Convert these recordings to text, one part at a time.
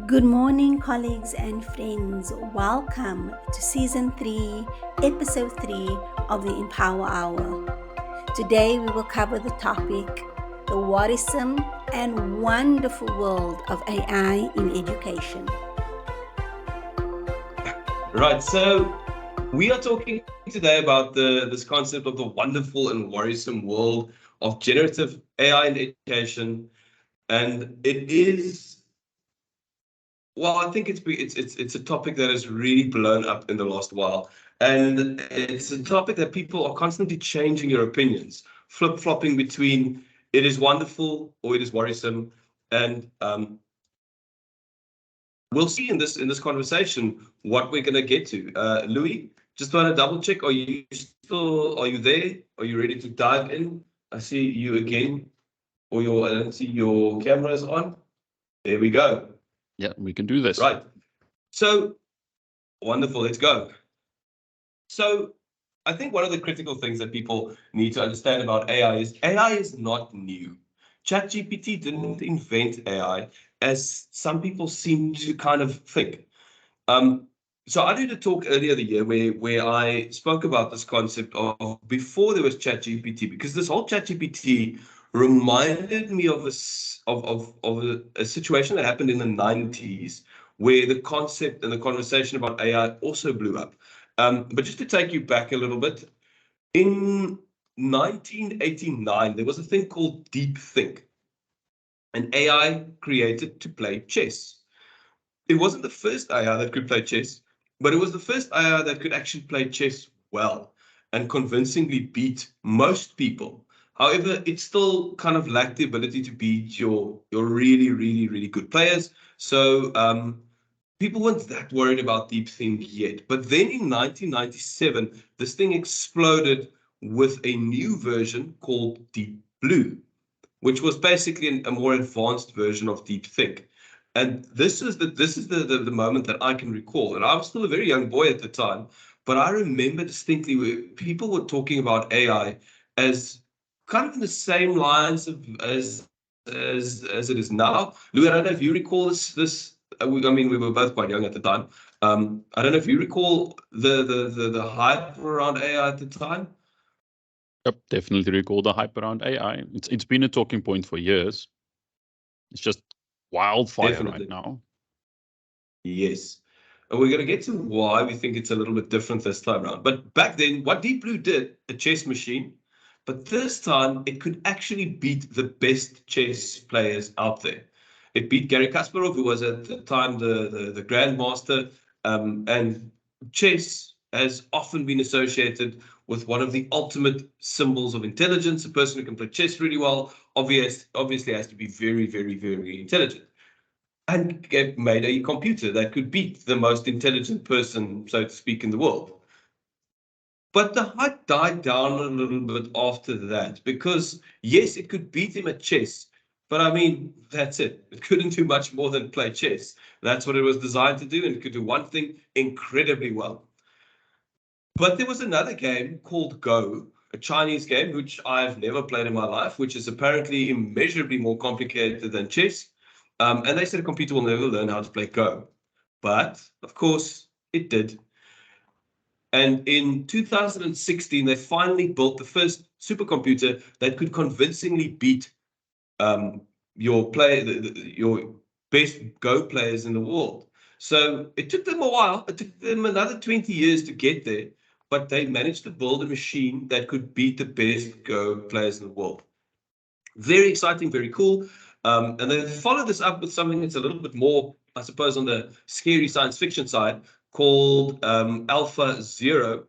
Good morning, colleagues and friends. Welcome to Season 3, Episode 3 of the Empower Hour. Today we will cover the topic, the worrisome and wonderful world of AI in education. Right, so we are talking today about this concept of the wonderful and worrisome world of generative AI in education, and it is, well, I think it's a topic that has really blown up in the last while, and it's a topic that people are constantly changing their opinions, flip-flopping between it is wonderful or it is worrisome, and we'll see in this conversation what we're going to get to. Louis, just want to double check. Are you there? Are you ready to dive in? I see you again, I don't see your cameras on. There we go. Yeah, we can do this. Right. So wonderful. Let's go. So I think one of the critical things that people need to understand about AI is not new. ChatGPT didn't invent AI, as some people seem to kind of think. So I did a talk earlier the year where I spoke about this concept of before there was ChatGPT, because this whole ChatGPT reminded me of a situation that happened in the 90s where the concept and the conversation about AI also blew up. But just to take you back a little bit, in 1989, there was a thing called deep think, an AI created to play chess. It wasn't the first AI that could play chess, but it was the first AI that could actually play chess well and convincingly beat most people. However, it still kind of lacked the ability to beat your really, really, really good players. So people weren't that worried about DeepThink yet. But then in 1997, this thing exploded with a new version called Deep Blue, which was basically a more advanced version of DeepThink. And this is the moment that I can recall. And I was still a very young boy at the time, but I remember distinctly where people were talking about AI as kind of in the same lines as it is now. Louis, I don't know if you recall this. I mean, we were both quite young at the time. I don't know if you recall the hype around AI at the time. Yep, definitely recall the hype around AI. It's been a talking point for years. It's just wildfire Definitely. right now. Yes. And we're going to get to why we think it's a little bit different this time around. But back then, what Deep Blue did, a chess machine, but this time it could actually beat the best chess players out there. It beat Garry Kasparov, who was at the time the grandmaster. And chess has often been associated with one of the ultimate symbols of intelligence. A person who can play chess really well obviously has to be very, very, very intelligent, and made a computer that could beat the most intelligent person, so to speak, in the world. But the hype died down a little bit after that, because yes, it could beat him at chess, but I mean, that's it. It couldn't do much more than play chess. That's what it was designed to do, and it could do one thing incredibly well. But there was another game called Go, a Chinese game, which I've never played in my life, which is apparently immeasurably more complicated than chess. And they said a computer will never learn how to play Go. But, of course, it did. And in 2016, they finally built the first supercomputer that could convincingly beat your best Go players in the world. So it took them a while. It took them another 20 years to get there, but they managed to build a machine that could beat the best Go players in the world. Very exciting, very cool. And then follow this up with something that's a little bit more, I suppose, on the scary science fiction side, called AlphaZero,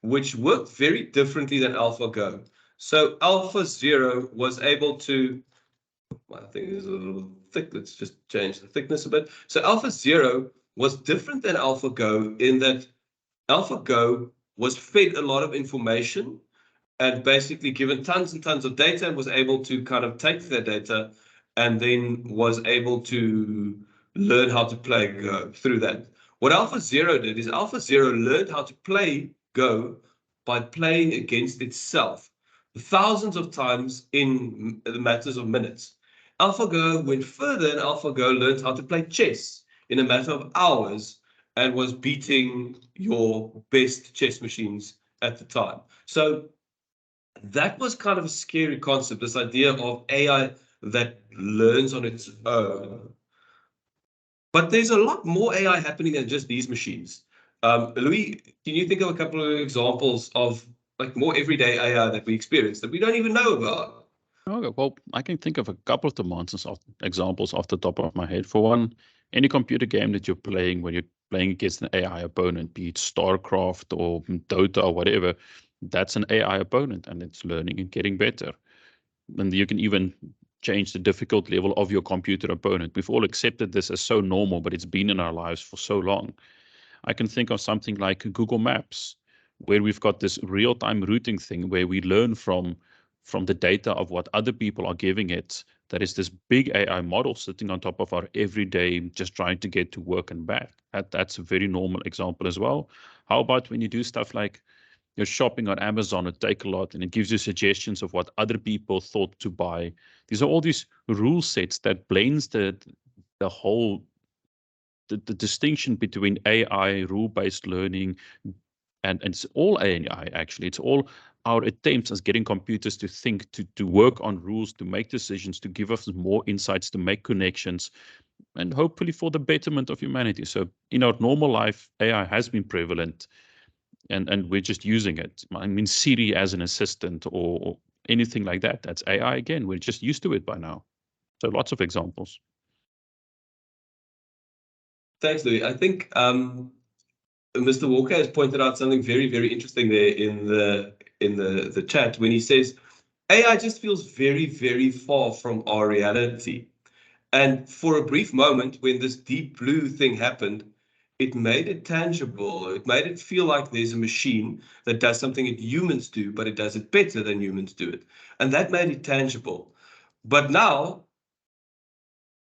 which worked very differently than AlphaGo. So AlphaZero was able to, I think it's a little thick. Let's just change the thickness a bit. So AlphaZero was different than AlphaGo in that AlphaGo was fed a lot of information and basically given tons and tons of data, and was able to kind of take that data and then was able to learn how to play Go through that. What AlphaZero did is AlphaZero learned how to play Go by playing against itself thousands of times in the matters of minutes. AlphaGo went further, and AlphaGo learned how to play chess in a matter of hours and was beating your best chess machines at the time. So that was kind of a scary concept, this idea of AI that learns on its own. But there's a lot more AI happening than just these machines. Louis, can you think of a couple of examples of like more everyday AI that we experience that we don't even know about? Okay, well, I can think of a couple of examples off the top of my head. For one, any computer game that you're playing, when you're playing against an AI opponent, be it StarCraft or Dota or whatever, that's an AI opponent and it's learning and getting better. And you can even change the difficult level of your computer opponent. We've all accepted this as so normal, but it's been in our lives for so long. I can think of something like Google Maps, where we've got this real-time routing thing where we learn from the data of what other people are giving it. That is this big AI model sitting on top of our everyday, just trying to get to work and back. That's a very normal example as well. How about when you do stuff like you're shopping on Amazon or Takealot, and it gives you suggestions of what other people thought to buy. These are all these rule sets that blends the whole the distinction between AI, rule-based learning, and it's all AI actually. It's all our attempts as getting computers to think, to work on rules, to make decisions, to give us more insights, to make connections, and hopefully for the betterment of humanity. So in our normal life, AI has been prevalent, and we're just using it. I mean, Siri as an assistant or anything like that, that's AI again. We're just used to it by now. So lots of examples. Thanks, Louis. I think Mr. Walker has pointed out something very, very interesting there in the chat when he says AI just feels very, very far from our reality. And for a brief moment, when this deep blue thing happened, it made it tangible. It made it feel like there's a machine that does something that humans do, but it does it better than humans do it. And that made it tangible. But now,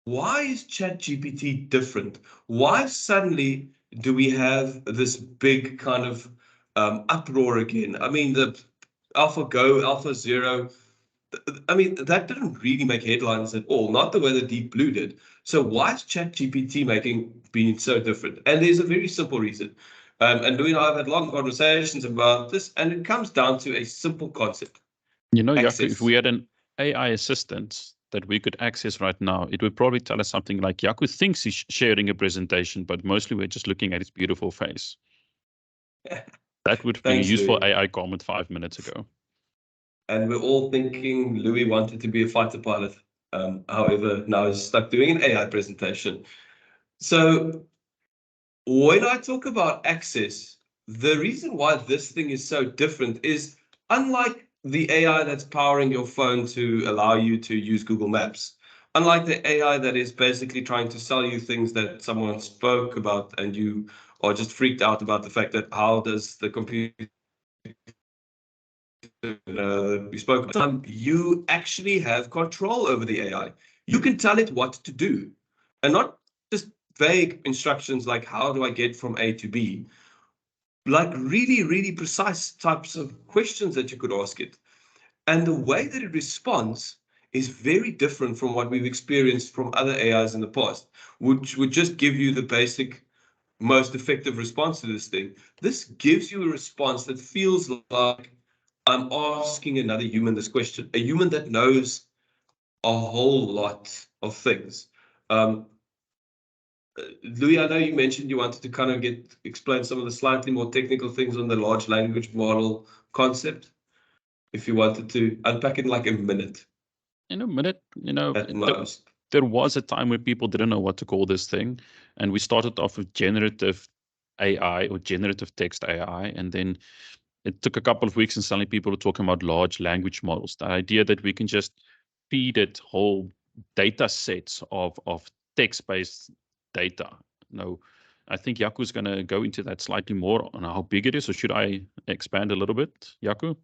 why is ChatGPT different? Why suddenly do we have this big kind of uproar again? I mean, the AlphaGo, AlphaZero, I mean, that didn't really make headlines at all, not the way the Deep Blue did. So why is ChatGPT being so different? And there's a very simple reason. And Louis and I have had long conversations about this, and it comes down to a simple concept. You know, Jaco, Access. if we had an AI assistant that we could access right now, it would probably tell us something like, Jaco thinks he's sharing a presentation, but mostly we're just looking at his beautiful face. That would be a Thanks, useful Louis. AI comment 5 minutes ago. And we're all thinking Louis wanted to be a fighter pilot. However, now he's stuck doing an AI presentation. So when I talk about access, the reason why this thing is so different is unlike the AI that's powering your phone to allow you to use Google Maps, unlike the AI that is basically trying to sell you things that someone spoke about and you are just freaked out about the fact that how does the computer we spoke about, you actually have control over the AI. You can tell it what to do, and not just vague instructions like how do I get from A to B, like really, really precise types of questions that you could ask it. And the way that it responds is very different from what we've experienced from other AIs in the past, which would just give you the basic, most effective response to this thing. This gives you a response that feels like I'm asking another human this question, a human that knows a whole lot of things. Louis, I know you mentioned you wanted to kind of explain some of the slightly more technical things on the large language model concept. If you wanted to unpack it in like a minute. In a minute, At most. There was a time where people didn't know what to call this thing. And we started off with generative AI or generative text AI. And then it took a couple of weeks and suddenly people were talking about large language models. The idea that we can just feed it whole data sets of text-based data. No, I think Jaco's going to go into that slightly more on how big it is. Or should I expand a little bit, Jaco?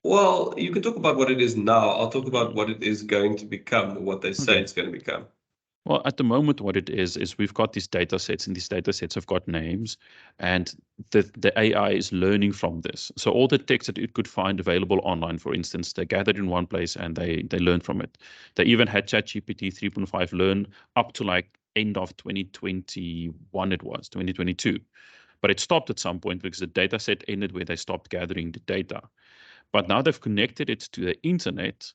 Well, you can talk about what it is now. I'll talk about what it is going to become, or what they say it's going to become. Well, at the moment, what it is we've got these data sets, and these data sets have got names, and the AI is learning from this. So all the text that it could find available online, for instance, they're gathered in one place and they learn from it. They even had ChatGPT 3.5 learn up to like end of 2021, it was 2022. But it stopped at some point because the data set ended where they stopped gathering the data. But now they've connected it to the internet.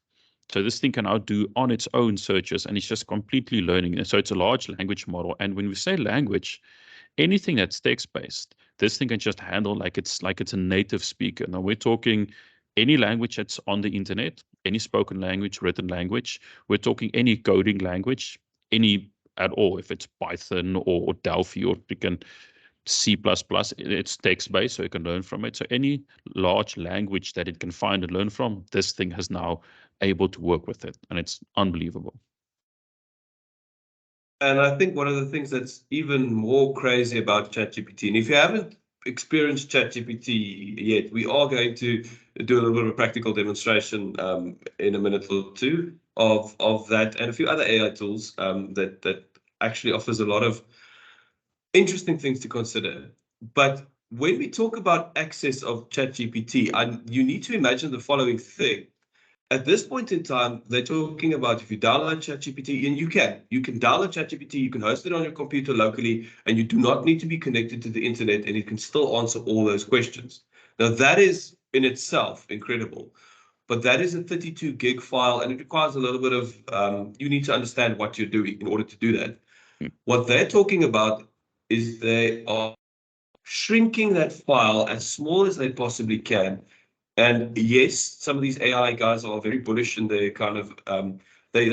So this thing can now do on its own searches, and it's just completely learning. And so it's a large language model. And when we say language, anything that's text-based, this thing can just handle like it's a native speaker. Now we're talking any language that's on the internet, any spoken language, written language. We're talking any coding language, any at all. If it's Python or Delphi, or you can C++, it's text-based, so you can learn from it. So any large language that it can find and learn from, this thing has now able to work with it, and it's unbelievable. And I think one of the things that's even more crazy about ChatGPT, and if you haven't experienced ChatGPT yet, we are going to do a little bit of a practical demonstration in a minute or two of that and a few other AI tools that actually offers a lot of interesting things to consider. But when we talk about access of ChatGPT, you need to imagine the following thing. At this point in time, they're talking about if you download ChatGPT, and you can download ChatGPT, you can host it on your computer locally, and you do not need to be connected to the internet, and it can still answer all those questions. Now, that is in itself incredible, but that is a 32 gig file, and it requires a little bit of, you need to understand what you're doing in order to do that. What they're talking about is they are shrinking that file as small as they possibly can. And yes, some of these AI guys are very bullish, and they kind of they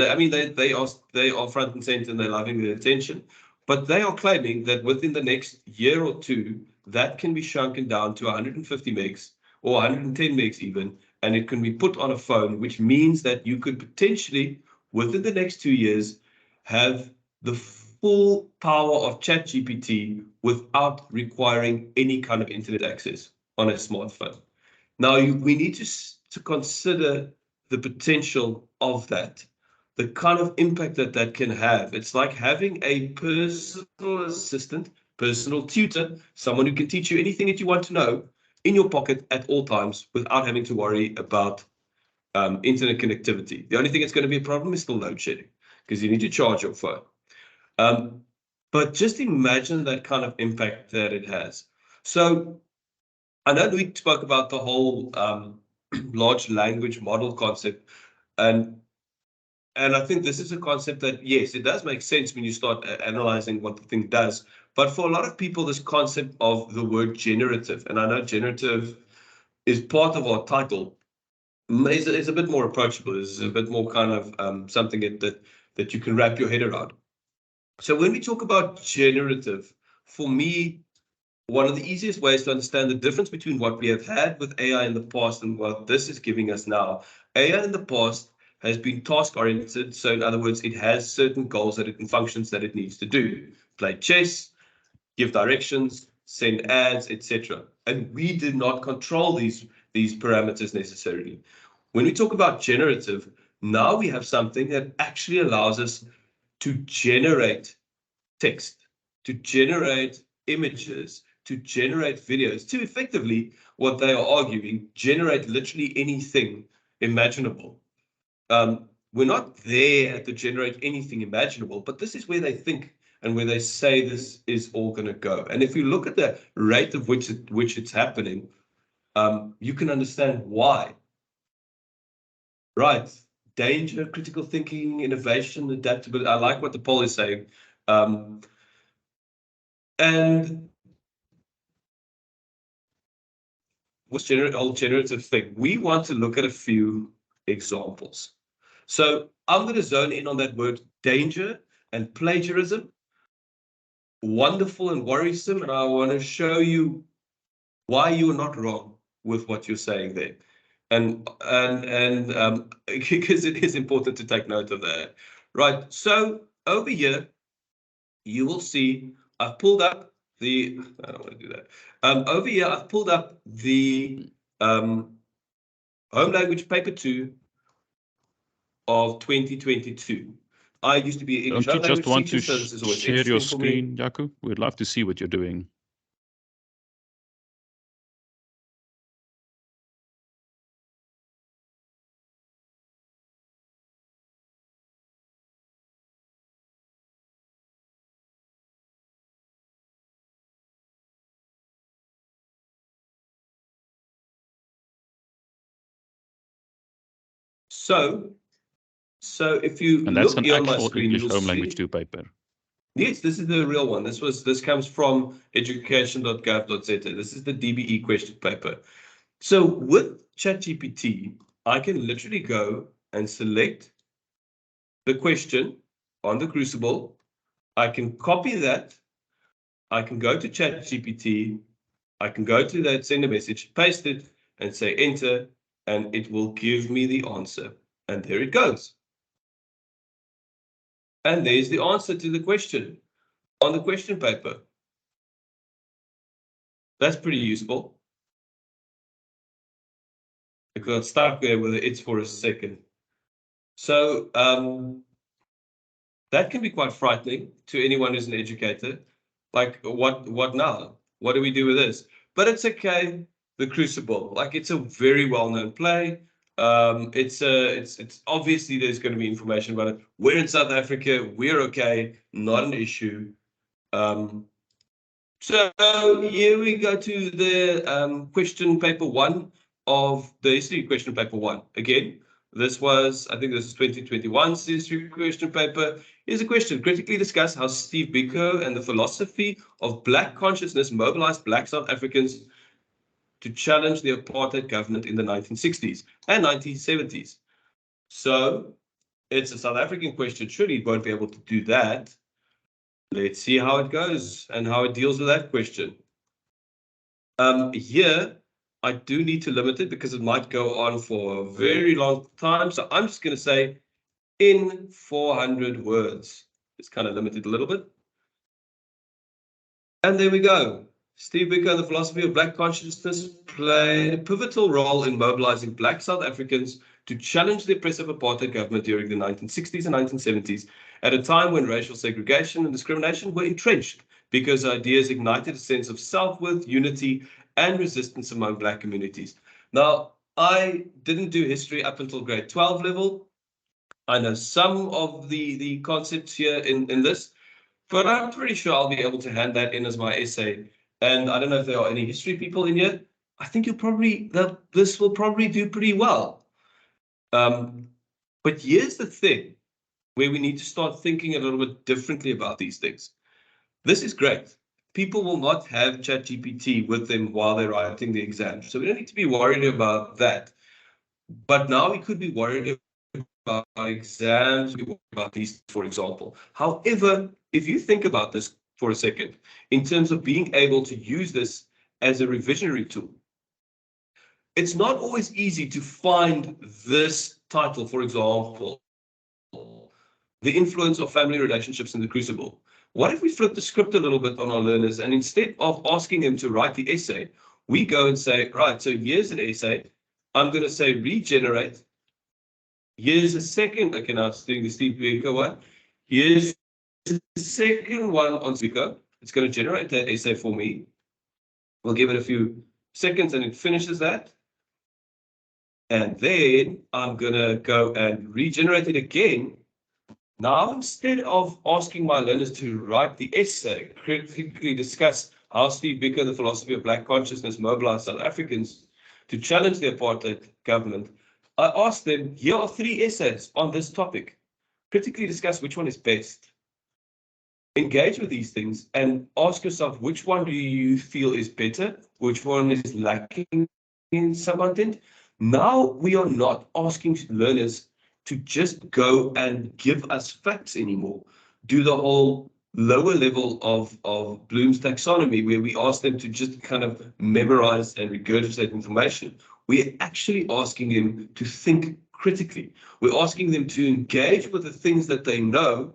are front and center, and they're loving the attention. But they are claiming that within the next year or two, that can be shrunken down to 150 megs or 110 megs even, and it can be put on a phone, which means that you could potentially, within the next 2 years, have the full power of ChatGPT without requiring any kind of internet access on a smartphone. Now, we need to consider the potential of that, the kind of impact that can have. It's like having a personal assistant, personal tutor, someone who can teach you anything that you want to know in your pocket at all times without having to worry about internet connectivity. The only thing that's going to be a problem is still load shedding, because you need to charge your phone. But just imagine that kind of impact that it has. So I know we spoke about the whole large language model concept, and I think this is a concept that, yes, it does make sense when you start analyzing what the thing does. But for a lot of people, this concept of the word generative, and I know generative is part of our title, is a bit more approachable, is a bit more kind of something that you can wrap your head around. So when we talk about generative, for me, one of the easiest ways to understand the difference between what we have had with AI in the past and what this is giving us now. AI in the past has been task-oriented. So in other words, it has certain goals and functions that it needs to do. Play chess, give directions, send ads, etc. And we did not control these parameters necessarily. When we talk about generative, now we have something that actually allows us to generate text, to generate images, to generate videos, to effectively, what they are arguing, generate literally anything imaginable. We're not there at the generate anything imaginable, but this is where they think and where they say this is all going to go. And if you look at the rate of which it's happening, you can understand why. Right. Danger, critical thinking, innovation, adaptability. I like what the poll is saying. And what's generative thing? We want to look at a few examples. So I'm going to zone in on that word danger and plagiarism. Wonderful and worrisome, and I want to show you why you're not wrong with what you're saying there. And because it is important to take note of that. Right. So over here, you will see I've pulled up the, I don't want to do that. Over here, I've pulled up the home language paper 2 of 2022. I used to be an English Don't you home just language want teacher, to so this is always share your interesting for me. screen, Jaco? We'd love to see what you're doing. So if you And that's look an here on my actual screen, English you'll home see. language 2 paper. Yes, this is the real one. This comes from education.gov.za. This is the DBE question paper. So with ChatGPT, I can literally go and select the question on the Crucible. I can copy that. I can go to ChatGPT. I can go to that, send a message, paste it, and say enter, and it will give me the answer. And there it goes. And there's the answer to the question on the question paper. That's pretty useful. I got stuck there with it for a second. So that can be quite frightening to anyone who's an educator. Like, what now? What do we do with this? But it's okay. The Crucible, like, it's a very well-known play. It's obviously there's going to be information about it. We're in South Africa. We're okay. Not an issue. So here we go to the question paper 1 of the history question paper 1. Again, this was, I think this is 2021's history question paper. Here's a question. Critically discuss how Steve Biko and the philosophy of Black consciousness mobilized Black South Africans to challenge the apartheid government in the 1960s and 1970s. So it's a South African question. Surely it won't be able to do that. Let's see how it goes and how it deals with that question. Here, I do need to limit it because it might go on for a very long time. So I'm just going to say in 400 words. It's kind of limited a little bit. And there we go. Steve Biko and the philosophy of Black consciousness played a pivotal role in mobilizing Black South Africans to challenge the oppressive apartheid government during the 1960s and 1970s, at a time when racial segregation and discrimination were entrenched, because ideas ignited a sense of self-worth, unity, and resistance among Black communities. Now, I didn't do history up until grade 12 level. I know some of the concepts here in this, but I'm pretty sure I'll be able to hand that in as my essay. And I don't know if there are any history people in here. I think this will probably do pretty well. But here's the thing where we need to start thinking a little bit differently about these things. This is great. People will not have ChatGPT with them while they're writing the exam. So we don't need to be worried about that. But now we could be worried about exams, we worry about these, for example. However, if you think about this for a second, in terms of being able to use this as a revisionary tool, it's not always easy to find this title, for example, the influence of family relationships in the Crucible. What if we flip the script a little bit on our learners, and instead of asking them to write the essay, we go and say, right, so here's an essay. I'm going to say regenerate. Here's a second, okay, now it's doing the Steve Biko one. Here's the second one on Biko. It's going to generate that essay for me. We'll give it a few seconds and it finishes that. And then I'm going to go and regenerate it again. Now, instead of asking my learners to write the essay, critically discuss how Steve Biko and the philosophy of Black consciousness mobilized South Africans to challenge the apartheid government, I asked them, here are 3 essays on this topic. Critically discuss which one is best. Engage with these things and ask yourself, which one do you feel is better? Which one is lacking in some content? Now we are not asking learners to just go and give us facts anymore. Do the whole lower level of Bloom's taxonomy, where we ask them to just kind of memorize and regurgitate information. We're actually asking them to think critically. We're asking them to engage with the things that they know,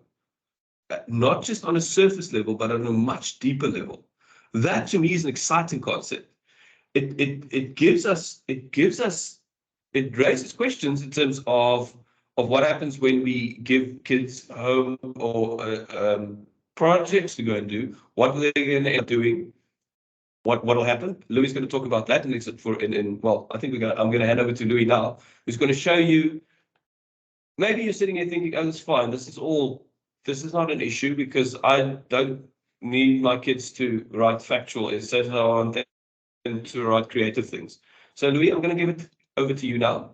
not just on a surface level, but on a much deeper level. That to me is an exciting concept. It raises questions in terms of what happens when we give kids home or projects to go and do. What are they going to end up doing? What will happen? Louis is going to talk about that well, I think I'm going to hand over to Louis now, who's going to show you. Maybe you're sitting here thinking, oh, that's fine. This is not an issue because I don't need my kids to write factual essays. I want them to write creative things. So Louis, I'm going to give it over to you now.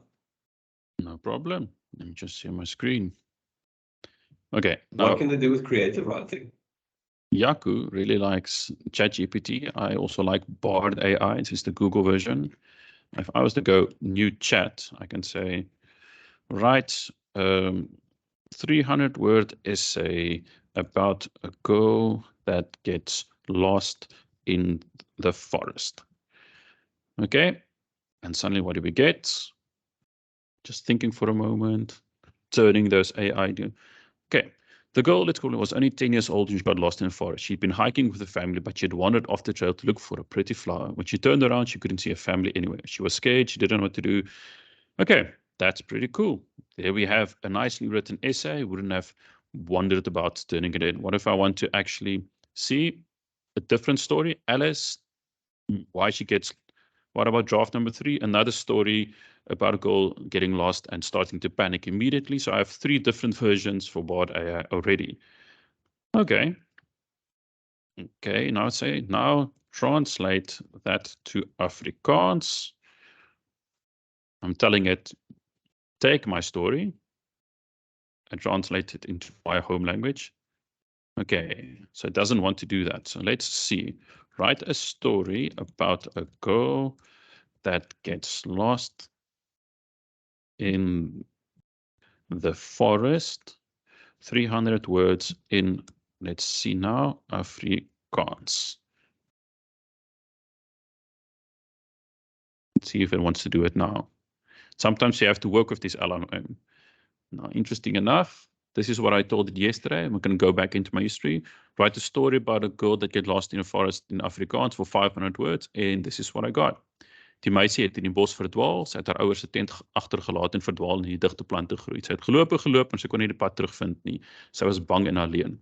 No problem. Let me just share my screen. Okay. What Now, can they do with creative writing? Jaco really likes ChatGPT. I also like Bard AI. This is the Google version. If I was to go new chat, I can say, write 300-word essay about a girl that gets lost in the forest. Okay. And suddenly what do we get? Just thinking for a moment, turning those AI. Okay. The girl, let's call it, was only 10 years old when she got lost in the forest. She'd been hiking with the family, but she had wandered off the trail to look for a pretty flower. When she turned around, she couldn't see her family anywhere. She was scared. She didn't know what to do. Okay, that's pretty cool. There we have a nicely written essay. I wouldn't have wondered about turning it in. What if I want to actually see a different story? Alice, why she gets... What about draft number 3? Another story about a girl getting lost and starting to panic immediately. So I have 3 different versions for Bard AI already. Okay. Okay, now say, now translate that to Afrikaans. I'm telling it, take my story and translate it into my home language. Okay, so it doesn't want to do that. So let's see. Write a story about a girl that gets lost in the forest. 300 words in, let's see now, Afrikaans. Let's see if it wants to do it now. Sometimes you have to work with this LLM. Now, interesting enough, this is what I told it yesterday. I'm going to go back into my history. Write a story about a girl that gets lost in a forest in Afrikaans for 500 words. And this is what I got. Die meisie het in die bos verdwaal. Sy het haar ouers se tent agtergelaat en verdwaal in die digte plante groei. Sy het geloop en sy kon nie die pad terugvind nie. Sy was bang en alleen.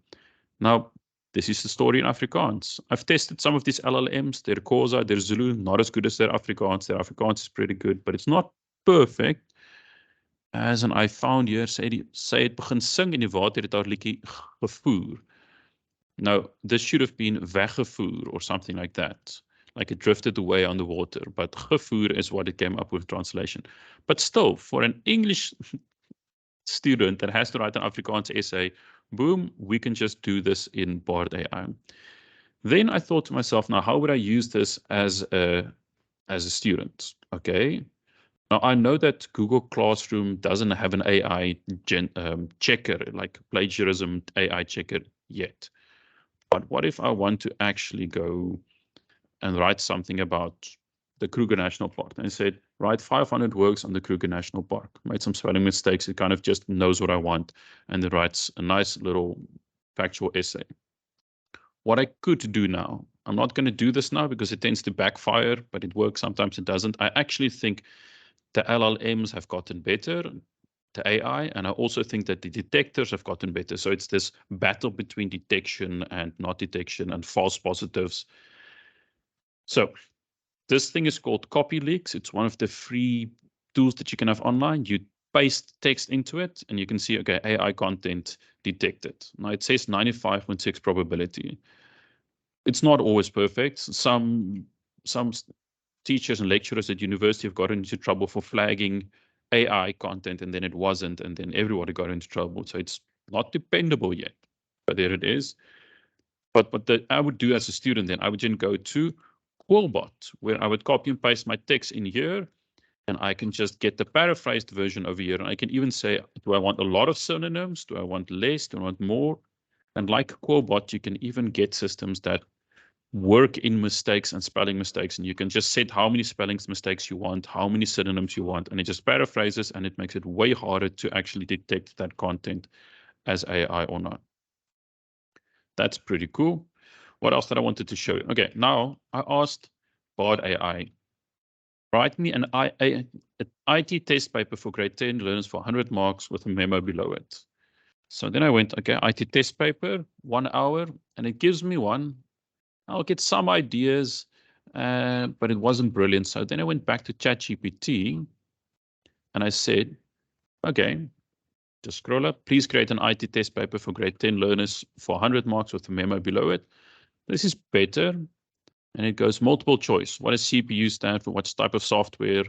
Now, this is the story in Afrikaans. I've tested some of these LLMs. Their Xhosa, their Zulu, not as good as their Afrikaans. Their Afrikaans is pretty good, but it's not perfect. As an I found here, sy het begin sing en die water het haar liedjie gevoer. Now, this should have been weggevoer or something like that. Like it drifted away on the water, but gevoer is what it came up with translation. But still, for an English student that has to write an Afrikaans essay, boom, we can just do this in Bard AI. Then I thought to myself, now how would I use this as a student? Okay. Now I know that Google Classroom doesn't have an AI checker, like plagiarism AI checker yet. But what if I want to actually go and write something about the Kruger National Park? And I said, write 500 words on the Kruger National Park. Made some spelling mistakes. It kind of just knows what I want. And it writes a nice little factual essay. What I could do now, I'm not going to do this now because it tends to backfire, but it works. Sometimes it doesn't. I actually think the LLMs have gotten better, the AI, and I also think that the detectors have gotten better. So it's this battle between detection and not detection and false positives. So this thing is called Copy Leaks. It's one of the free tools that you can have online. You paste text into it and you can see, okay, AI content detected. Now it says 95.6 probability. It's not always perfect. Some teachers and lecturers at university have gotten into trouble for flagging AI content and then it wasn't, and then everybody got into trouble. So it's not dependable yet, but there it is. But what I would do as a student then, I would then go to Quillbot, where I would copy and paste my text in here, and I can just get the paraphrased version over here. And I can even say, do I want a lot of synonyms? Do I want less? Do I want more? And like Quillbot, you can even get systems that work in mistakes and spelling mistakes, and you can just set how many spelling mistakes you want, how many synonyms you want, and it just paraphrases, and it makes it way harder to actually detect that content as AI or not. That's pretty cool. What else that I wanted to show you? Okay, now I asked Bard AI, write me an IT test paper for grade 10 learners for 100 marks with a memo below it. So then I went, okay, IT test paper, 1 hour, and it gives me one. I'll get some ideas, but it wasn't brilliant. So then I went back to ChatGPT and I said, okay, just scroll up. Please create an IT test paper for grade 10 learners for 100 marks with a memo below it. This is better. And it goes multiple choice. What does CPU stand for? What type of software?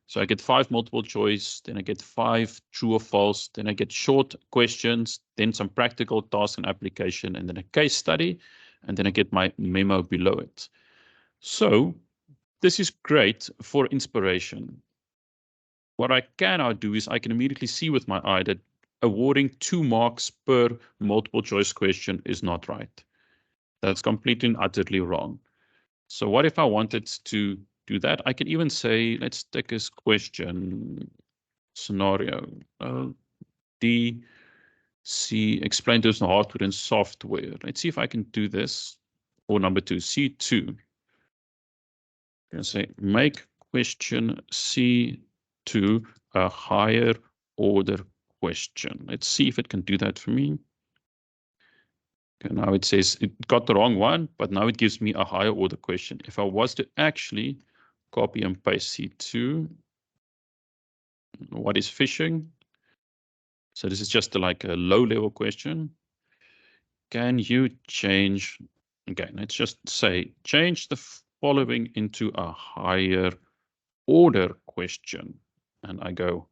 So I get 5 multiple choice, then I get 5 true or false, then I get short questions, then some practical task and application, and then a case study, and then I get my memo below it. So this is great for inspiration. What I can now do is I can immediately see with my eye that awarding 2 marks per multiple choice question is not right. That's completely and utterly wrong. So what if I wanted to do that? I can even say, let's take this question scenario. Explain those in hardware and software. Let's see if I can do this. Or number 2, C2. I'm going to say, make question C2 a higher order question. Let's see if it can do that for me. Okay, now it says it got the wrong one, but now it gives me a higher order question. If I was to actually copy and paste C2, what is phishing? So this is just like a low-level question. Can you change, okay, let's just say, change the following into a higher order question. And I go,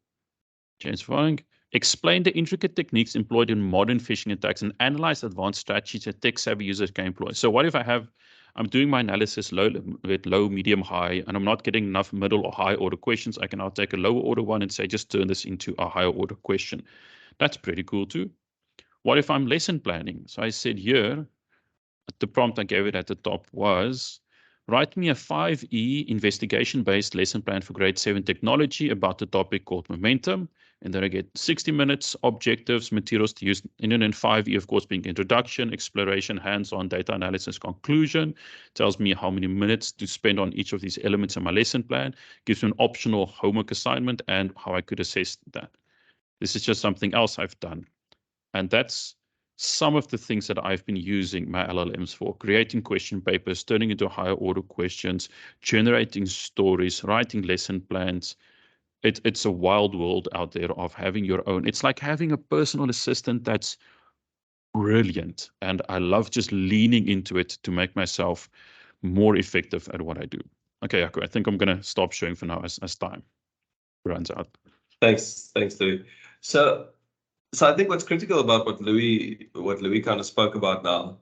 change the following. Explain the intricate techniques employed in modern phishing attacks and analyze advanced strategies that tech-savvy users can employ. So what if I'm doing my analysis with low, medium, high, and I'm not getting enough middle or high order questions? I can now take a lower order one and say, just turn this into a higher order question. That's pretty cool too. What if I'm lesson planning? So I said here, the prompt I gave it at the top was, write me a 5E investigation-based lesson plan for grade 7 technology about the topic called momentum. And then I get 60 minutes, objectives, materials to use, and then 5E, of course, being introduction, exploration, hands-on, data analysis, conclusion. Tells me how many minutes to spend on each of these elements in my lesson plan. Gives me an optional homework assignment and how I could assess that. This is just something else I've done. And that's some of the things that I've been using my LLMs for: creating question papers, turning into higher order questions, generating stories, writing lesson plans. It's a wild world out there of having your own. It's like having a personal assistant that's brilliant. And I love just leaning into it to make myself more effective at what I do. Okay, Jaco, I think I'm going to stop sharing for now as time runs out. Thanks, Louis. So I think what's critical about what Louis kind of spoke about now,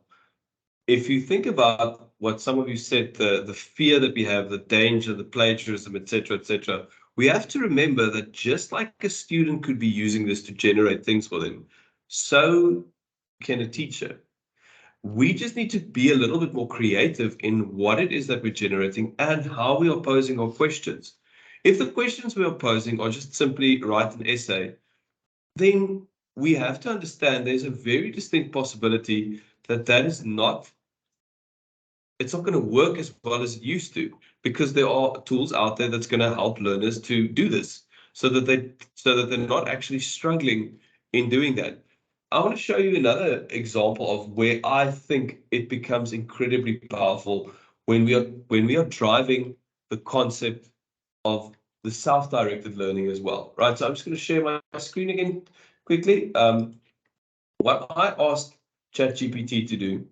if you think about what some of you said, the fear that we have, the danger, the plagiarism, etc., we have to remember that just like a student could be using this to generate things for them, so can a teacher. We just need to be a little bit more creative in what it is that we're generating and how we are posing our questions. If the questions we are posing are just simply write an essay, then we have to understand there's a very distinct possibility that is not, it's not going to work as well as it used to, because there are tools out there that's going to help learners to do this so that they're not actually struggling in doing that. I want to show you another example of where I think it becomes incredibly powerful when we are driving the concept of the self-directed learning as well, right? So I'm just going to share my screen again quickly. What I asked ChatGPT to do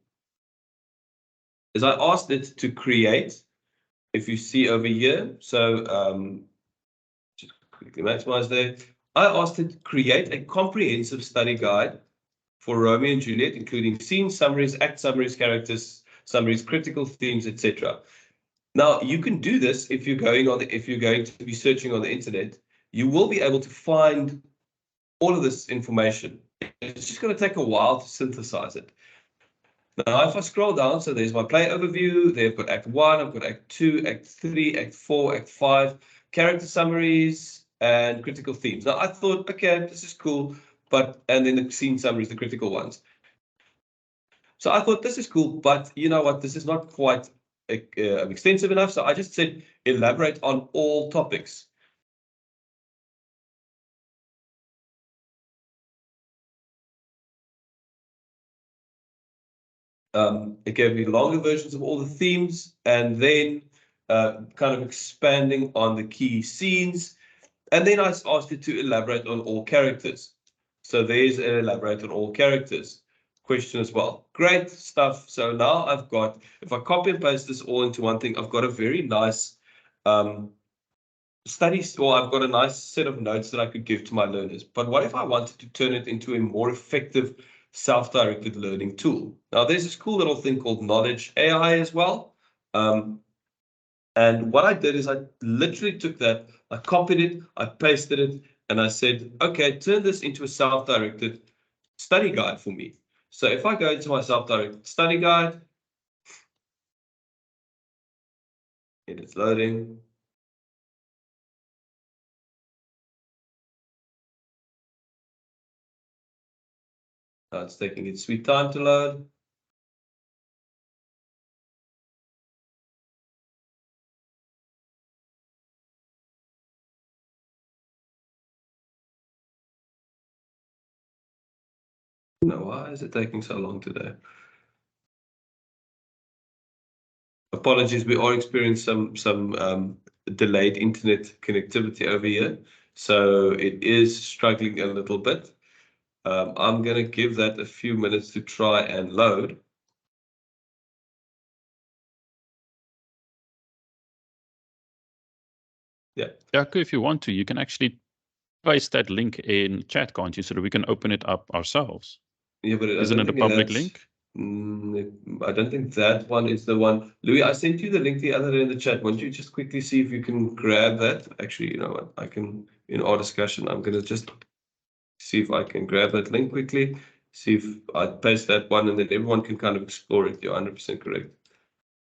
is I asked it to create, if you see over here, so just quickly maximize there. I asked it to create a comprehensive study guide for Romeo and Juliet, including scenes, summaries, act summaries, characters summaries, critical themes, etc. Now you can do this if you're going to be searching on the internet. You will be able to find all of this information. It's just going to take a while to synthesize it. Now, if I scroll down, so there's my play overview. They've got Act 1, I've got Act 2, Act 3, Act 4, Act 5, character summaries, and critical themes. Now, I thought, okay, this is cool, and then the scene summaries, the critical ones. So I thought, this is cool, but you know what? This is not quite extensive enough. So I just said, elaborate on all topics. It gave me longer versions of all the themes, and then kind of expanding on the key scenes. And then I asked it to elaborate on all characters. So there's an elaborate on all characters question as well. Great stuff. So now I've got, if I copy and paste this all into one thing, I've got a very nice studies, or I've got a nice set of notes that I could give to my learners. But what if I wanted to turn it into a more effective self-directed learning tool? Now, there's this cool little thing called Knowledge AI as well. And what I did is I literally took that, I copied it, I pasted it, and I said, okay, turn this into a self-directed study guide for me. So if I go into my self-directed study guide, and it's loading. It's taking its sweet time to load. No, why is it taking so long today? Apologies, we are experiencing some delayed internet connectivity over here, so it is struggling a little bit. I'm going to give that a few minutes to try and load. Yeah. Jaco, if you want to, you can actually paste that link in chat, can't you, so that we can open it up ourselves? Yeah, but isn't it a public link? I don't think that one is the one. Louis, I sent you the link the other day in the chat. Why don't you just quickly see if you can grab that? Actually, you know what? I can, in our discussion, I'm going to just see if I can grab that link quickly. See if I paste that one, and then everyone can kind of explore it. You're 100% correct.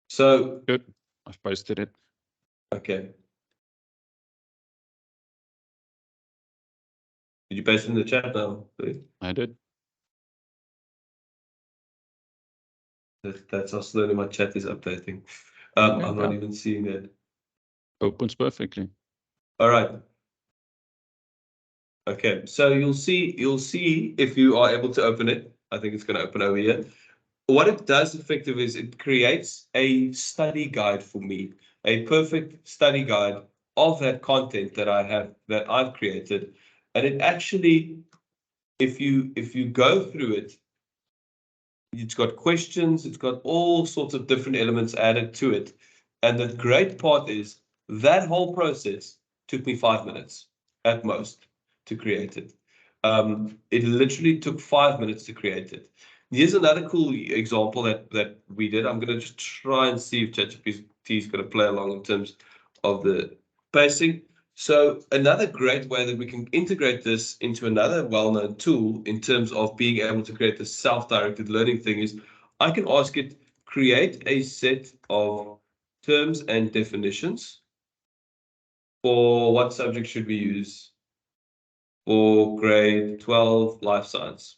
So good. I've posted it. Okay. Did you paste it in the chat now, Louis? I did. That's how slowly my chat is updating. I'm not even seeing it. Opens perfectly. All right. Okay, so you'll see if you are able to open it. I think it's going to open over here. What it does effectively is it creates a study guide for me, a perfect study guide of that content that I've created. And it actually, if you go through it, it's got questions, it's got all sorts of different elements added to it. And the great part is that whole process took me 5 minutes at most to create it. It literally took 5 minutes to create it. Here's another cool example that we did. I'm going to just try and see if ChatGPT is going to play along in terms of the pacing. So another great way that we can integrate this into another well-known tool in terms of being able to create the self-directed learning thing is I can ask it, create a set of terms and definitions for what subject should we use for grade 12 life science.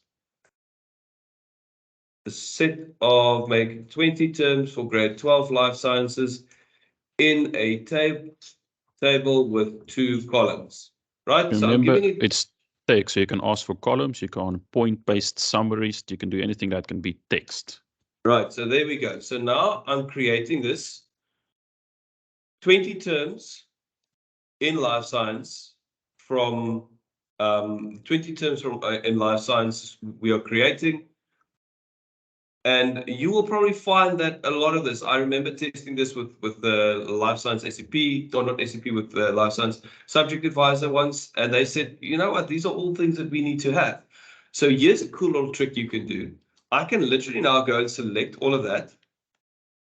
A set of make 20 terms for grade 12 life sciences in a table with 2 columns, right? Remember, so it's text, so you can ask for columns, you can point-based summaries, you can do anything that can be text. Right, so there we go. So now I'm creating this 20 terms in life science from 20 terms from in life science we are creating. And you will probably find that a lot of this, I remember testing this with the life science SCP, or not SCP, with the life science subject advisor once, and they said, you know what, these are all things that we need to have. So here's a cool little trick you can do. I can literally now go and select all of that.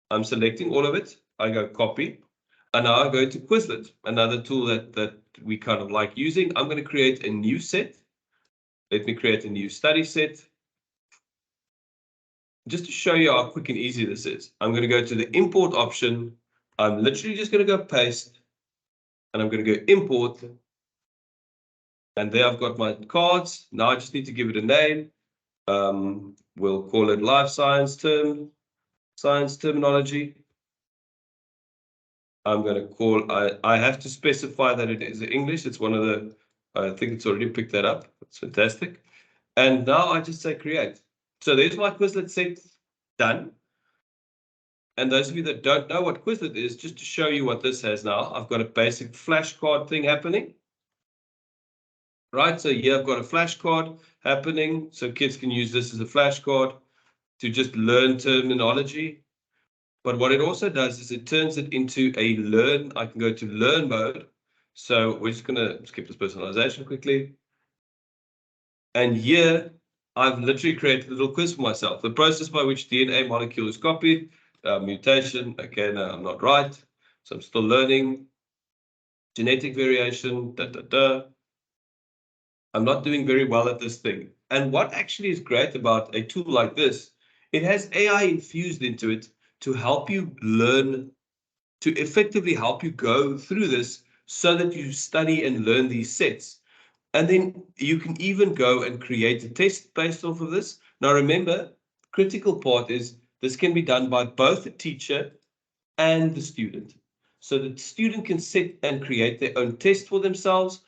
I'm selecting all of it. I go copy, and now I go to Quizlet, another tool that we kind of like using. I'm going to create a new set. Let me create a new study set. Just to show you how quick and easy this is, I'm going to go to the import option. I'm literally just going to go paste, and I'm going to go import. And there I've got my cards. Now I just need to give it a name. We'll call it life science terminology. I'm going to call, I have to specify that it is English. It's one of the, I think it's already picked that up. It's fantastic. And now I just say create. So there's my Quizlet set done. And those of you that don't know what Quizlet is, just to show you what this has now, I've got a basic flashcard thing happening. Right, so here I've got a flashcard happening, so kids can use this as a flashcard to just learn terminology. But what it also does is it turns it into a learn. I can go to learn mode, So we're just going to skip this personalization quickly. And here, I've literally created a little quiz for myself. The process by which DNA molecule is copied, mutation. Okay, no, I'm not right. So I'm still learning. Genetic variation, I'm not doing very well at this thing. And what actually is great about a tool like this, it has AI infused into it to help you learn, to effectively help you go through this so that you study and learn these sets. And then you can even go and create a test based off of this. Now, remember, critical part is this can be done by both the teacher and the student. So the student can sit and create their own test for themselves.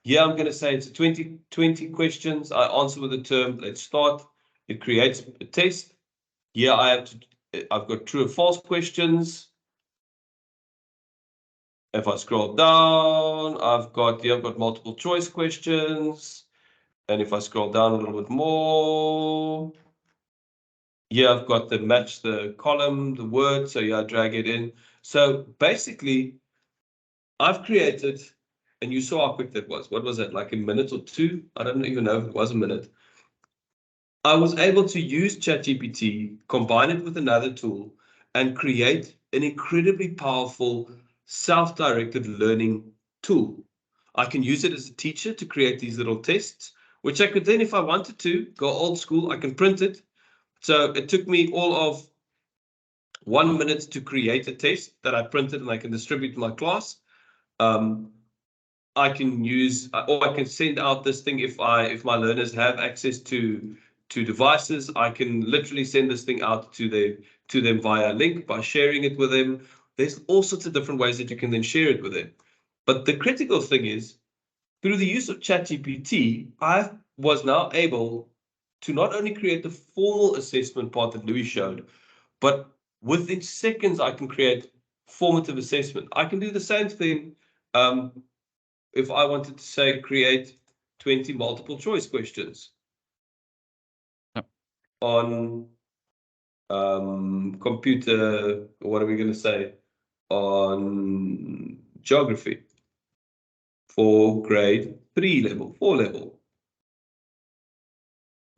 Here, I'm going to say it's 20 questions. I answer with a term. Let's start. It creates a test. Here, I've got true or false questions. If I scroll down, I've got multiple choice questions. And if I scroll down a little bit more, here I've got the match the column, the word. So yeah, I drag it in. So basically, I've created, and you saw how quick that was. What was that, like a minute or two? I don't even know if it was a minute. I was able to use ChatGPT, combine it with another tool, and create an incredibly powerful self-directed learning tool. I can use it as a teacher to create these little tests, which I could then, if I wanted to, go old school, I can print it. So it took me all of 1 minute to create a test that I printed and I can distribute to my class. I can use, or I can send out this thing if my learners have access to devices. I can literally send this thing out to them via a link by sharing it with them. There's all sorts of different ways that you can then share it with them. But the critical thing is, through the use of ChatGPT, I was now able to not only create the formal assessment part that Louis showed, but within seconds I can create formative assessment. I can do the same thing. If I wanted to say create 20 multiple choice questions on computer, what are we going to say, on geography for grade 3 level, 4 level.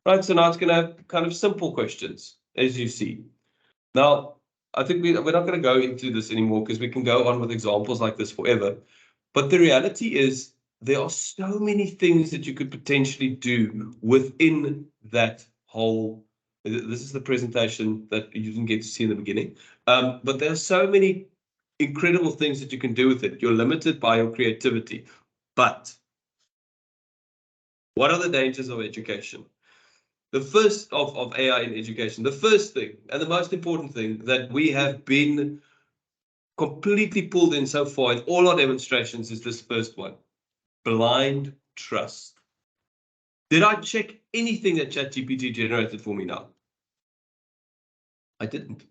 Right, so now it's going to have kind of simple questions, as you see. Now, I think we're not going to go into this anymore because we can go on with examples like this forever. But the reality is there are so many things that you could potentially do within that whole. This is the presentation that you didn't get to see in the beginning. But there are so many incredible things that you can do with it. You're limited by your creativity. But what are the dangers of education? The first of AI in education, the first thing and the most important thing that we have been completely pulled in so far in all our demonstrations is this first one: blind trust. Did I check anything that ChatGPT generated for me now? I didn't.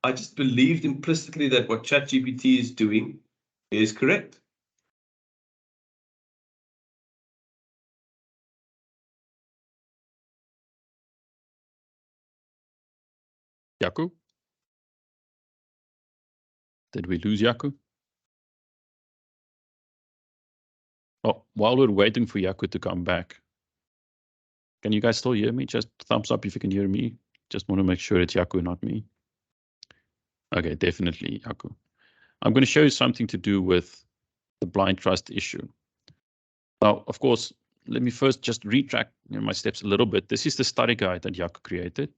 I just believed implicitly that what ChatGPT is doing is correct. Jaco? Did we lose Jaco? Oh, while we're waiting for Jaco to come back, can you guys still hear me? Just thumbs up if you can hear me. Just want to make sure it's Jaco, not me. Okay, definitely Jaco. I'm going to show you something to do with the blind trust issue. Now, of course, let me first just retrack my steps a little bit. This is the study guide that Jaco created,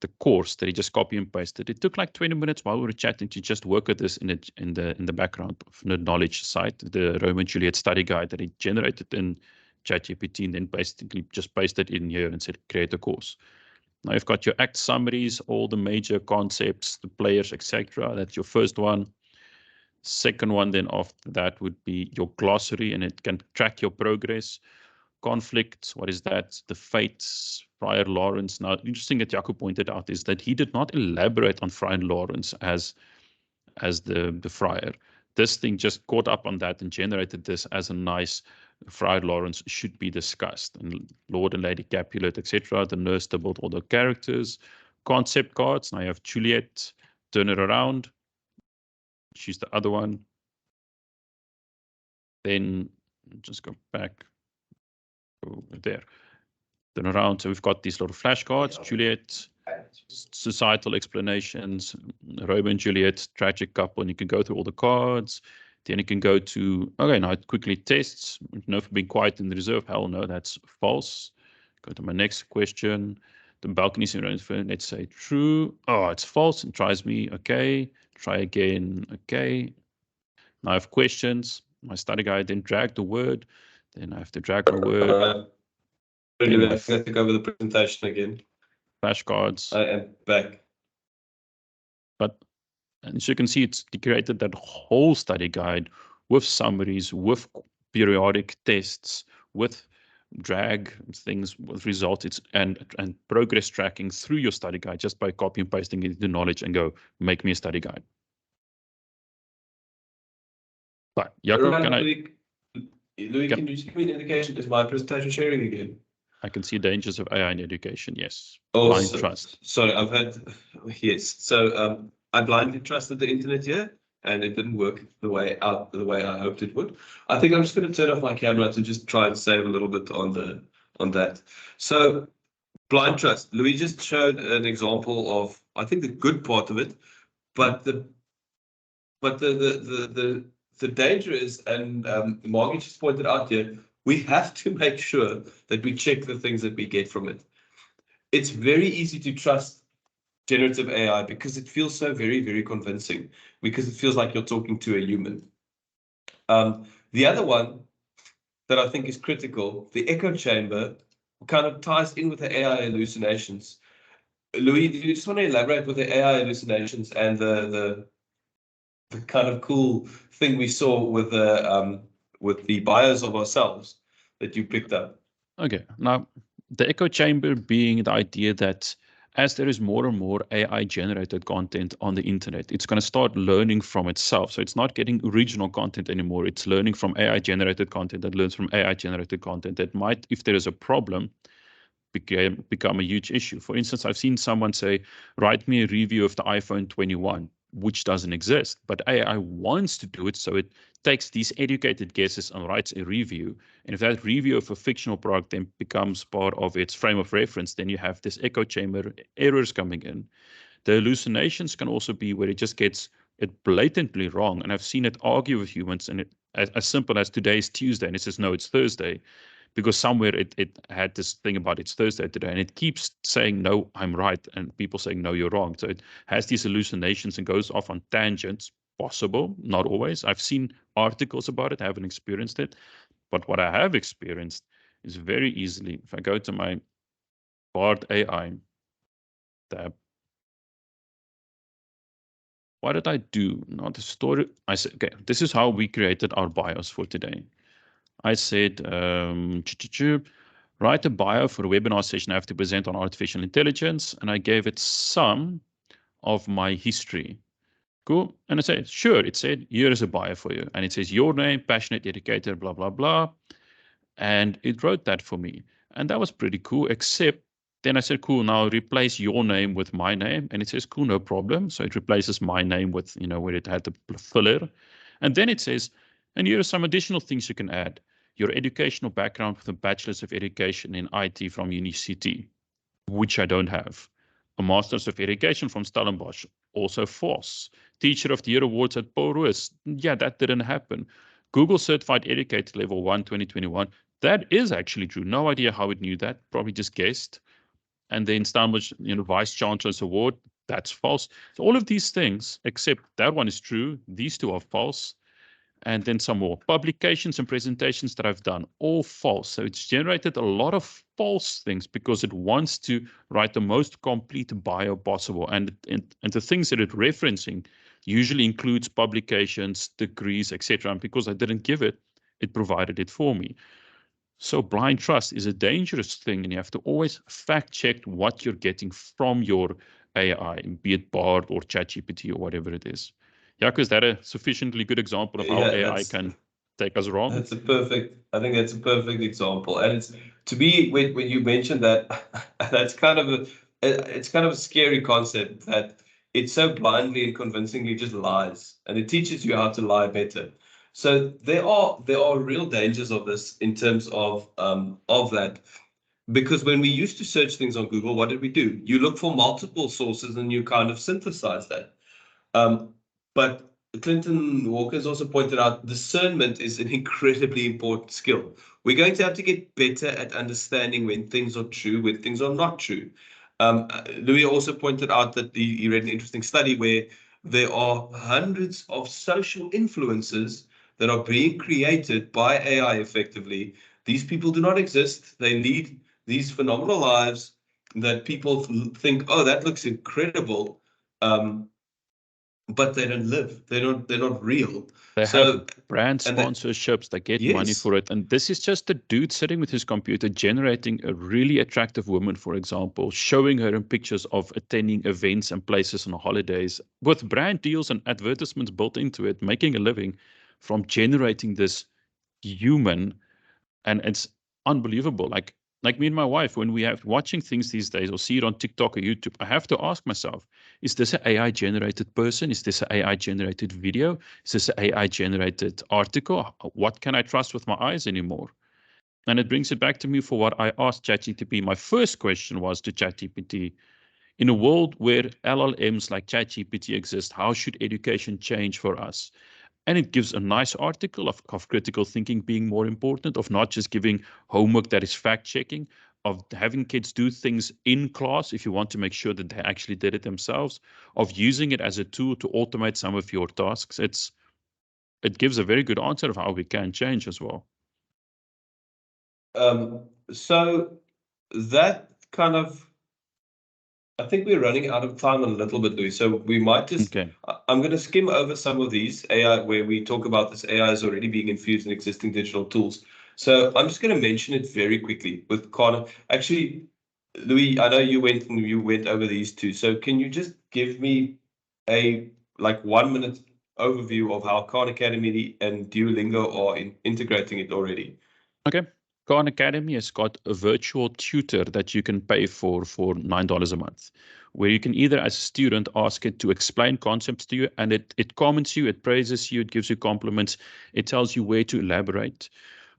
the course that he just copy and pasted. It took like 20 minutes while we were chatting to just work at this in the background of the knowledge site, the Romeo and Juliet study guide that he generated in ChatGPT and then basically just pasted in here and said create a course. Now you've got your act summaries, all the major concepts, the players, etc. That's your first one. Second one then after that would be your glossary, and it can track your progress. Conflicts, what is that? The fates, Friar Lawrence. Now, interesting that Jaco pointed out is that he did not elaborate on Friar Lawrence as the friar. This thing just caught up on that and generated this as a nice Friar Lawrence should be discussed. And Lord and Lady Capulet, etc. The nurse doubled all the characters. Concept cards. Now you have Juliet, turn it around. She's the other one. Then just go back over there. Then around, so we've got these little flashcards, Juliet, societal explanations, Romeo and Juliet, tragic couple, and you can go through all the cards. Then you can go to, okay, now it quickly tests. No for being quiet in the reserve. Hell no, that's false. Go to my next question. The balcony is in, let's say true. Oh, it's false. It tries me. Okay. Try again. Okay. Now I have questions. My study guide, then drag the word. Then I have to drag my word. I have to go over the presentation again. Flashcards. I am back. But as you can see, it's created that whole study guide with summaries, with periodic tests, with drag things, with results, and progress tracking through your study guide just by copy and pasting it into knowledge and go, make me a study guide. But Jaco, can Louis, can you just give me an indication? Is my presentation sharing again? I can see dangers of AI in education, yes. Oh, Blind trust. Sorry, I've had, yes. So I blindly trusted the internet here, and it didn't work the way I hoped it would. I think I'm just going to turn off my camera to just try and save a little bit on that. So blind trust. Louis just showed an example of, I think, the good part of it, but the danger is, and Margie just pointed out here, we have to make sure that we check the things that we get from it. It's very easy to trust generative AI because it feels so very, very convincing, because it feels like you're talking to a human. The other one that I think is critical, the echo chamber, kind of ties in with the AI hallucinations. Louis, do you just want to elaborate with the AI hallucinations and the kind of cool thing we saw with the bios of ourselves that you picked up? Okay, now the echo chamber being the idea that as there is more and more AI generated content on the internet, it's going to start learning from itself. So it's not getting original content anymore. It's learning from AI generated content that learns from AI generated content that might, if there is a problem, become a huge issue. For instance, I've seen someone say, write me a review of the iPhone 21, which doesn't exist, but AI wants to do it. So it takes these educated guesses and writes a review. And if that review of a fictional product then becomes part of its frame of reference, then you have this echo chamber errors coming in. The hallucinations can also be where it just gets it blatantly wrong. And I've seen it argue with humans, and as simple as today is Tuesday, and it says, no, it's Thursday. Because somewhere it had this thing about it's Thursday today, and it keeps saying, no, I'm right, and people saying, no, you're wrong. So it has these hallucinations and goes off on tangents, possible, not always. I've seen articles about it, I haven't experienced it. But what I have experienced is very easily, if I go to my Bard AI tab, what did I do? Not the story. I said, okay, this is how we created our bios for today. I said, write a bio for a webinar session I have to present on artificial intelligence. And I gave it some of my history. Cool. And I said, sure. It said, here is a bio for you. And it says your name, passionate educator, blah, blah, blah. And it wrote that for me. And that was pretty cool, except then I said, cool, now replace your name with my name. And it says, cool, no problem. So it replaces my name with, where it had the filler. And then it says, and here are some additional things you can add. Your educational background with a Bachelor's of Education in IT from UniCT, which I don't have. A Master's of Education from Stellenbosch, also false. Teacher of the Year Awards at Paul Roos, yeah, that didn't happen. Google Certified Educator Level 1 2021, that is actually true. No idea how it knew that, probably just guessed. And then Stellenbosch, Vice Chancellor's Award, that's false. So all of these things, except that one is true, these two are false. And then some more publications and presentations that I've done, all false. So it's generated a lot of false things because it wants to write the most complete bio possible. And the things that it's referencing usually includes publications, degrees, etc. And because I didn't give it, it provided it for me. So blind trust is a dangerous thing, and you have to always fact check what you're getting from your AI, be it Bard or ChatGPT or whatever it is. Jaco, is that a sufficiently good example of how AI can take us wrong? I think that's a perfect example. And it's, to me, when you mentioned that, that's kind of a scary concept, that it so blindly and convincingly just lies, and it teaches you how to lie better. So there are real dangers of this in terms of that. Because when we used to search things on Google, what did we do? You look for multiple sources and you kind of synthesize that. But Clinton Walker has also pointed out discernment is an incredibly important skill. We're going to have to get better at understanding when things are true, when things are not true. Louis also pointed out that he read an interesting study where there are hundreds of social influences that are being created by AI effectively. These people do not exist. They lead these phenomenal lives that people think, oh, that looks incredible. But they don't live. They're not real. They have So, brand and that, sponsorships, they get money yes, for it. And this is just a dude sitting with his computer generating a really attractive woman, for example, showing her in pictures of attending events and places on holidays with brand deals and advertisements built into it, making a living from generating this human. And it's unbelievable. Like me and my wife, when we have watching things these days or see it on TikTok or YouTube, I have to ask myself, is this an AI generated person? Is this an AI generated video? Is this an AI generated article? What can I trust with my eyes anymore? And it brings it back to me for what I asked ChatGPT. My first question was to ChatGPT, in a world where LLMs like ChatGPT exist, how should education change for us? And it gives a nice article of critical thinking being more important, of not just giving homework that is fact checking, of having kids do things in class if you want to make sure that they actually did it themselves, of using it as a tool to automate some of your tasks. It gives a very good answer of how we can change as well. So that kind of, I think we're running out of time a little bit, Louis. So we might just, Okay. I'm going to skim over some of these AI where we talk about this AI is already being infused in existing digital tools. So I'm just going to mention it very quickly with Connor. Actually, Louis, I know you went over these two. So can you just give me a like 1 minute overview of how Khan Academy and Duolingo are integrating it already? Okay. Khan Academy has got a virtual tutor that you can pay for $9 a month, where you can either, as a student, ask it to explain concepts to you, and it comments you, it praises you, it gives you compliments, it tells you where to elaborate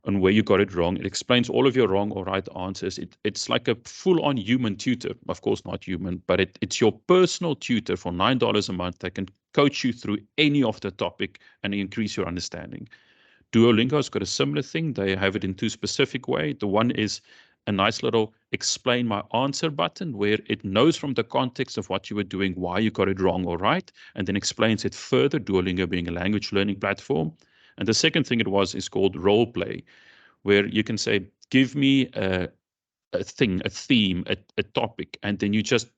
on where you got it wrong. It explains all of your wrong or right answers. It's like a full-on human tutor. Of course, not human, but it's your personal tutor for $9 a month that can coach you through any of the topic and increase your understanding. Duolingo has got a similar thing. They have it in two specific ways. The one is a nice little explain my answer button where it knows from the context of what you were doing why you got it wrong or right, and then explains it further, Duolingo being a language learning platform. And the second thing it was is called role play, where you can say, give me a thing, a theme, a topic, and then you just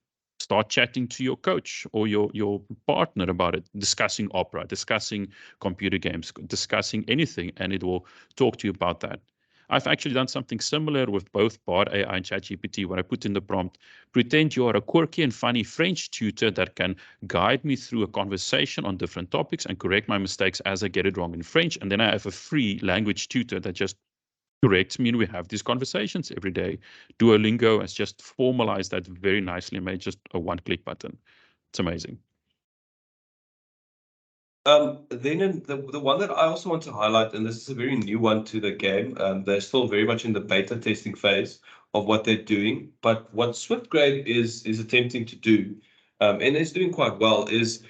start chatting to your coach or your partner about it, discussing opera, discussing computer games, discussing anything, and it will talk to you about that. I've actually done something similar with both Bard AI and ChatGPT, where I put in the prompt, pretend you are a quirky and funny French tutor that can guide me through a conversation on different topics and correct my mistakes as I get it wrong in French. And then I have a free language tutor that just corrects me, and we have these conversations every day. Duolingo has just formalized that very nicely and made just a one-click button. It's amazing. Then the one that I also want to highlight, and this is a very new one to the game, they're still very much in the beta testing phase of what they're doing. But what SwiftGrade is attempting to do, and it's doing quite well, is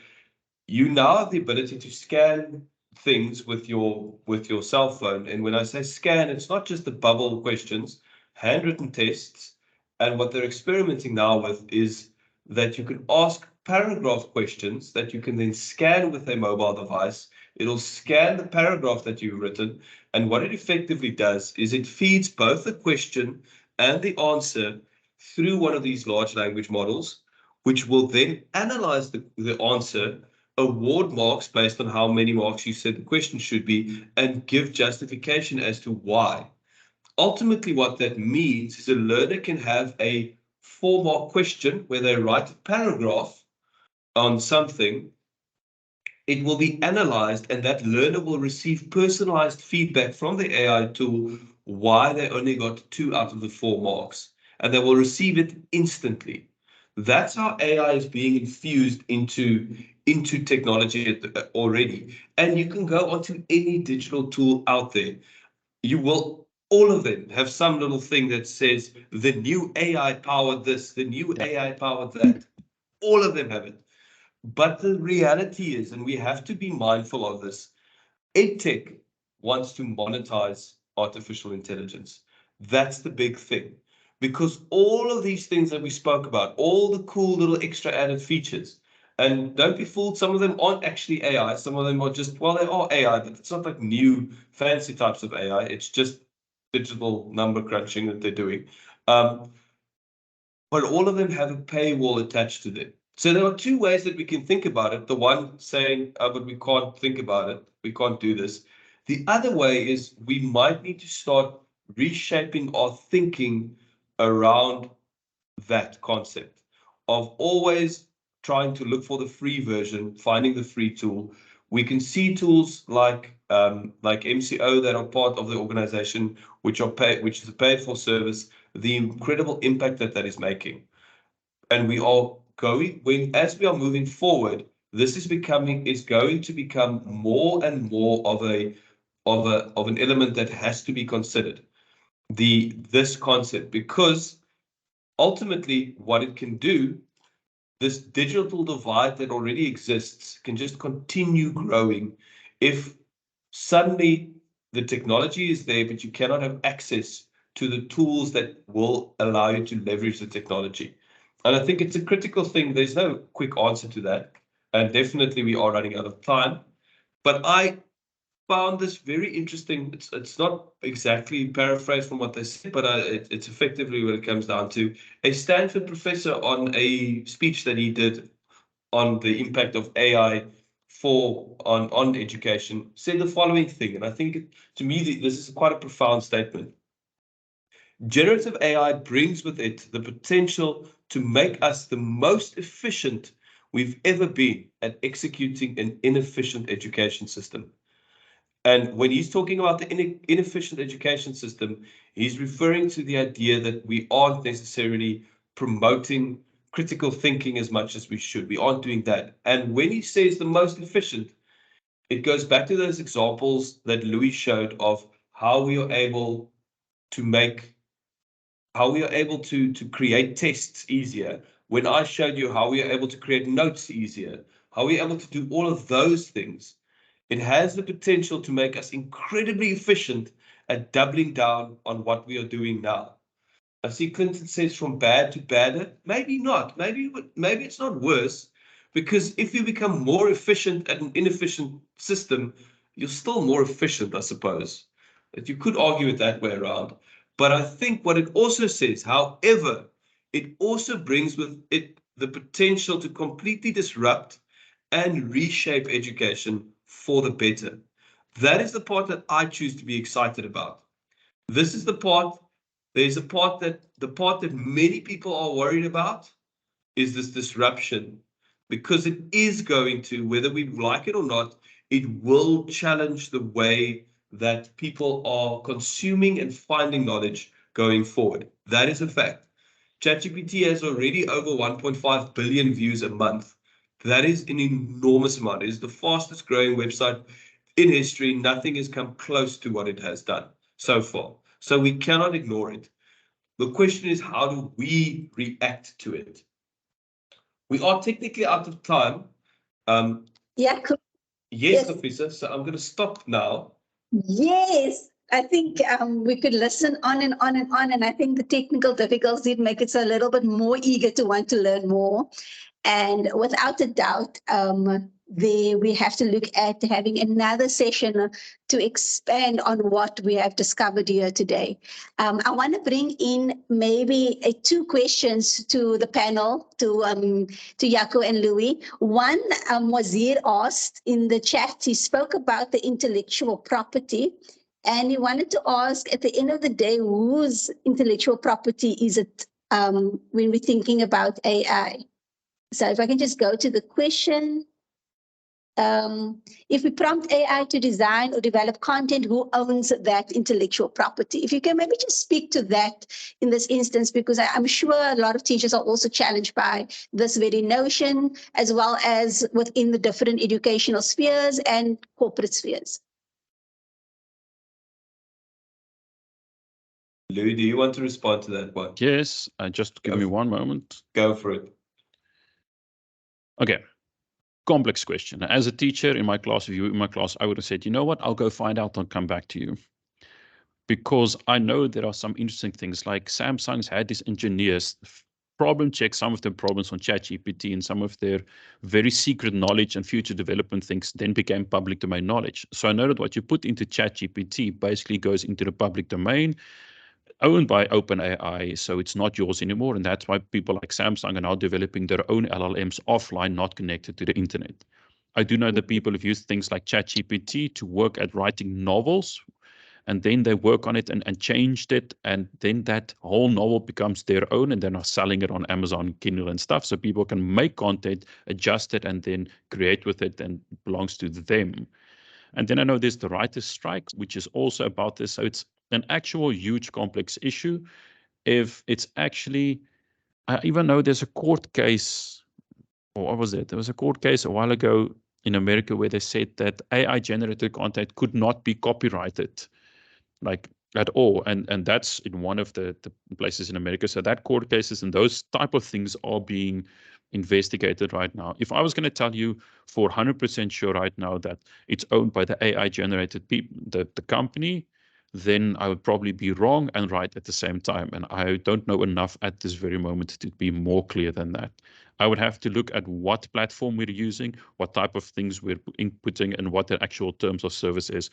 you now have the ability to scan things with your cell phone. And when I say scan, it's not just the bubble questions, handwritten tests. And what they're experimenting now with is that you can ask paragraph questions that you can then scan with a mobile device. It'll scan the paragraph that you've written. And what it effectively does is it feeds both the question and the answer through one of these large language models, which will then analyze the answer, award marks based on how many marks you said the question should be, and give justification as to why. Ultimately, what that means is a learner can have a 4-mark question where they write a paragraph on something. It will be analyzed, and that learner will receive personalized feedback from the AI tool why they only got 2 out of the 4 marks, and they will receive it instantly. That's how AI is being infused into technology already. And you can go onto any digital tool out there. You will, all of them have some little thing that says the new AI powered this, the new AI powered that. All of them have it. But the reality is, and we have to be mindful of this, EdTech wants to monetize artificial intelligence. That's the big thing. Because all of these things that we spoke about, all the cool little extra added features, and don't be fooled, some of them aren't actually AI. Some of them are just, well, they are AI, but it's not like new fancy types of AI. It's just digital number crunching that they're doing. But all of them have a paywall attached to them. So there are two ways that we can think about it. The one saying, but we can't think about it. We can't do this. The other way is we might need to start reshaping our thinking around that concept of always trying to look for the free version, finding the free tool. We can see tools like MCO that are part of the organization, which is a paid for service, the incredible impact that is making. And we are going, as we are moving forward, this is going to become more and more of an element that has to be considered. This concept, because ultimately what it can do, this digital divide that already exists can just continue growing if suddenly the technology is there, but you cannot have access to the tools that will allow you to leverage the technology. And I think it's a critical thing. There's no quick answer to that. And definitely we are running out of time. But I found this very interesting. It's not exactly paraphrased from what they said, but it's effectively what it comes down to. A Stanford professor on a speech that he did on the impact of AI on education said the following thing, and I think to me this is quite a profound statement. Generative AI brings with it the potential to make us the most efficient we've ever been at executing an inefficient education system. And when he's talking about the inefficient education system, he's referring to the idea that we aren't necessarily promoting critical thinking as much as we should. We aren't doing that. And when he says the most efficient, it goes back to those examples that Louis showed of how we are able to create tests easier. When I showed you how we are able to create notes easier, how we are able to do all of those things, it has the potential to make us incredibly efficient at doubling down on what we are doing now. I see Clinton says from bad to badder. Maybe not. Maybe it's not worse, because if you become more efficient at an inefficient system, you're still more efficient, I suppose. That you could argue it that way around. But I think what it also says, however, it also brings with it the potential to completely disrupt and reshape education for the better. That is the part that I choose to be excited about. This is the part, the part that many people are worried about is this disruption, because it is going to, whether we like it or not, it will challenge the way that people are consuming and finding knowledge going forward. That is a fact. ChatGPT has already over 1.5 billion views a month. That is an enormous amount. It is the fastest growing website in history. Nothing has come close to what it has done so far. So we cannot ignore it. The question is, how do we react to it? We are technically out of time. Yeah, cool. Yes, Professor. So I'm going to stop now. Yes, I think we could listen on and on and on. And I think the technical difficulties did make it so a little bit more eager to want to learn more. And without a doubt, we have to look at having another session to expand on what we have discovered here today. I want to bring in maybe 2 questions to the panel, to Jaco and Louis. One, Wazir asked in the chat, he spoke about the intellectual property, and he wanted to ask, at the end of the day, whose intellectual property is it when we're thinking about AI? So if I can just go to the question. if we prompt AI to design or develop content, who owns that intellectual property? If you can maybe just speak to that in this instance, because I'm sure a lot of teachers are also challenged by this very notion, as well as within the different educational spheres and corporate spheres. Louis, do you want to respond to that one? Yes, just give me one moment. Go for it. Okay. Complex question. As a teacher in my class, if you were in my class, I would have said, you know what, I'll go find out and come back to you. Because I know there are some interesting things, like Samsung's had these engineers problem check some of the problems on ChatGPT, and some of their very secret knowledge and future development things then became public domain knowledge. So I know that what you put into ChatGPT basically goes into the public domain, owned by OpenAI, so it's not yours anymore. And that's why people like Samsung are now developing their own LLMs offline, not connected to the internet. I do know that people have used things like ChatGPT to work at writing novels, and then they work on it and changed it, and then that whole novel becomes their own, and they're now selling it on Amazon, Kindle and stuff, so people can make content, adjust it, and then create with it, and it belongs to them. And then I know there's the writer's strike, which is also about this. So it's an actual huge complex issue. If it's actually, I even know there's a court case, or what was it? There was a court case a while ago in America where they said that AI generated content could not be copyrighted, like at all. And that's in one of the places in America. So that court cases and those type of things are being investigated right now. If I was going to tell you for 100% sure right now that it's owned by the AI generated people, the company, then I would probably be wrong and right at the same time. And I don't know enough at this very moment to be more clear than that. I would have to look at what platform we're using, what type of things we're inputting, and what the actual terms of service is.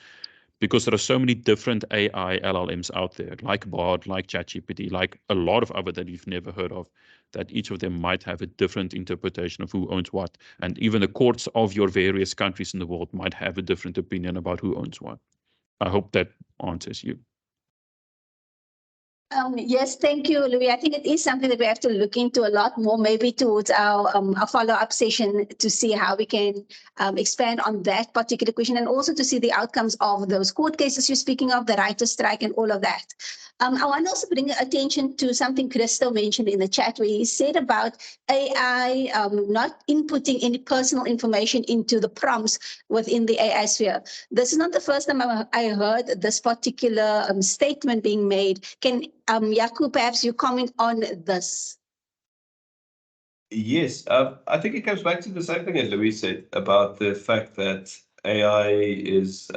Because there are so many different AI LLMs out there, like Bard, like ChatGPT, like a lot of other that you've never heard of, that each of them might have a different interpretation of who owns what. And even the courts of your various countries in the world might have a different opinion about who owns what. I hope that answers you. Yes, thank you, Louis. I think it is something that we have to look into a lot more, maybe towards our follow-up session, to see how we can expand on that particular question, and also to see the outcomes of those court cases you're speaking of, the writer's strike and all of that. I want to also bring attention to something Christo mentioned in the chat, where he said about AI not inputting any personal information into the prompts within the AI sphere. This is not the first time I heard this particular statement being made. Can Jaco, perhaps you comment on this? Yes, I think it comes back to the same thing that Louis said about the fact that AI is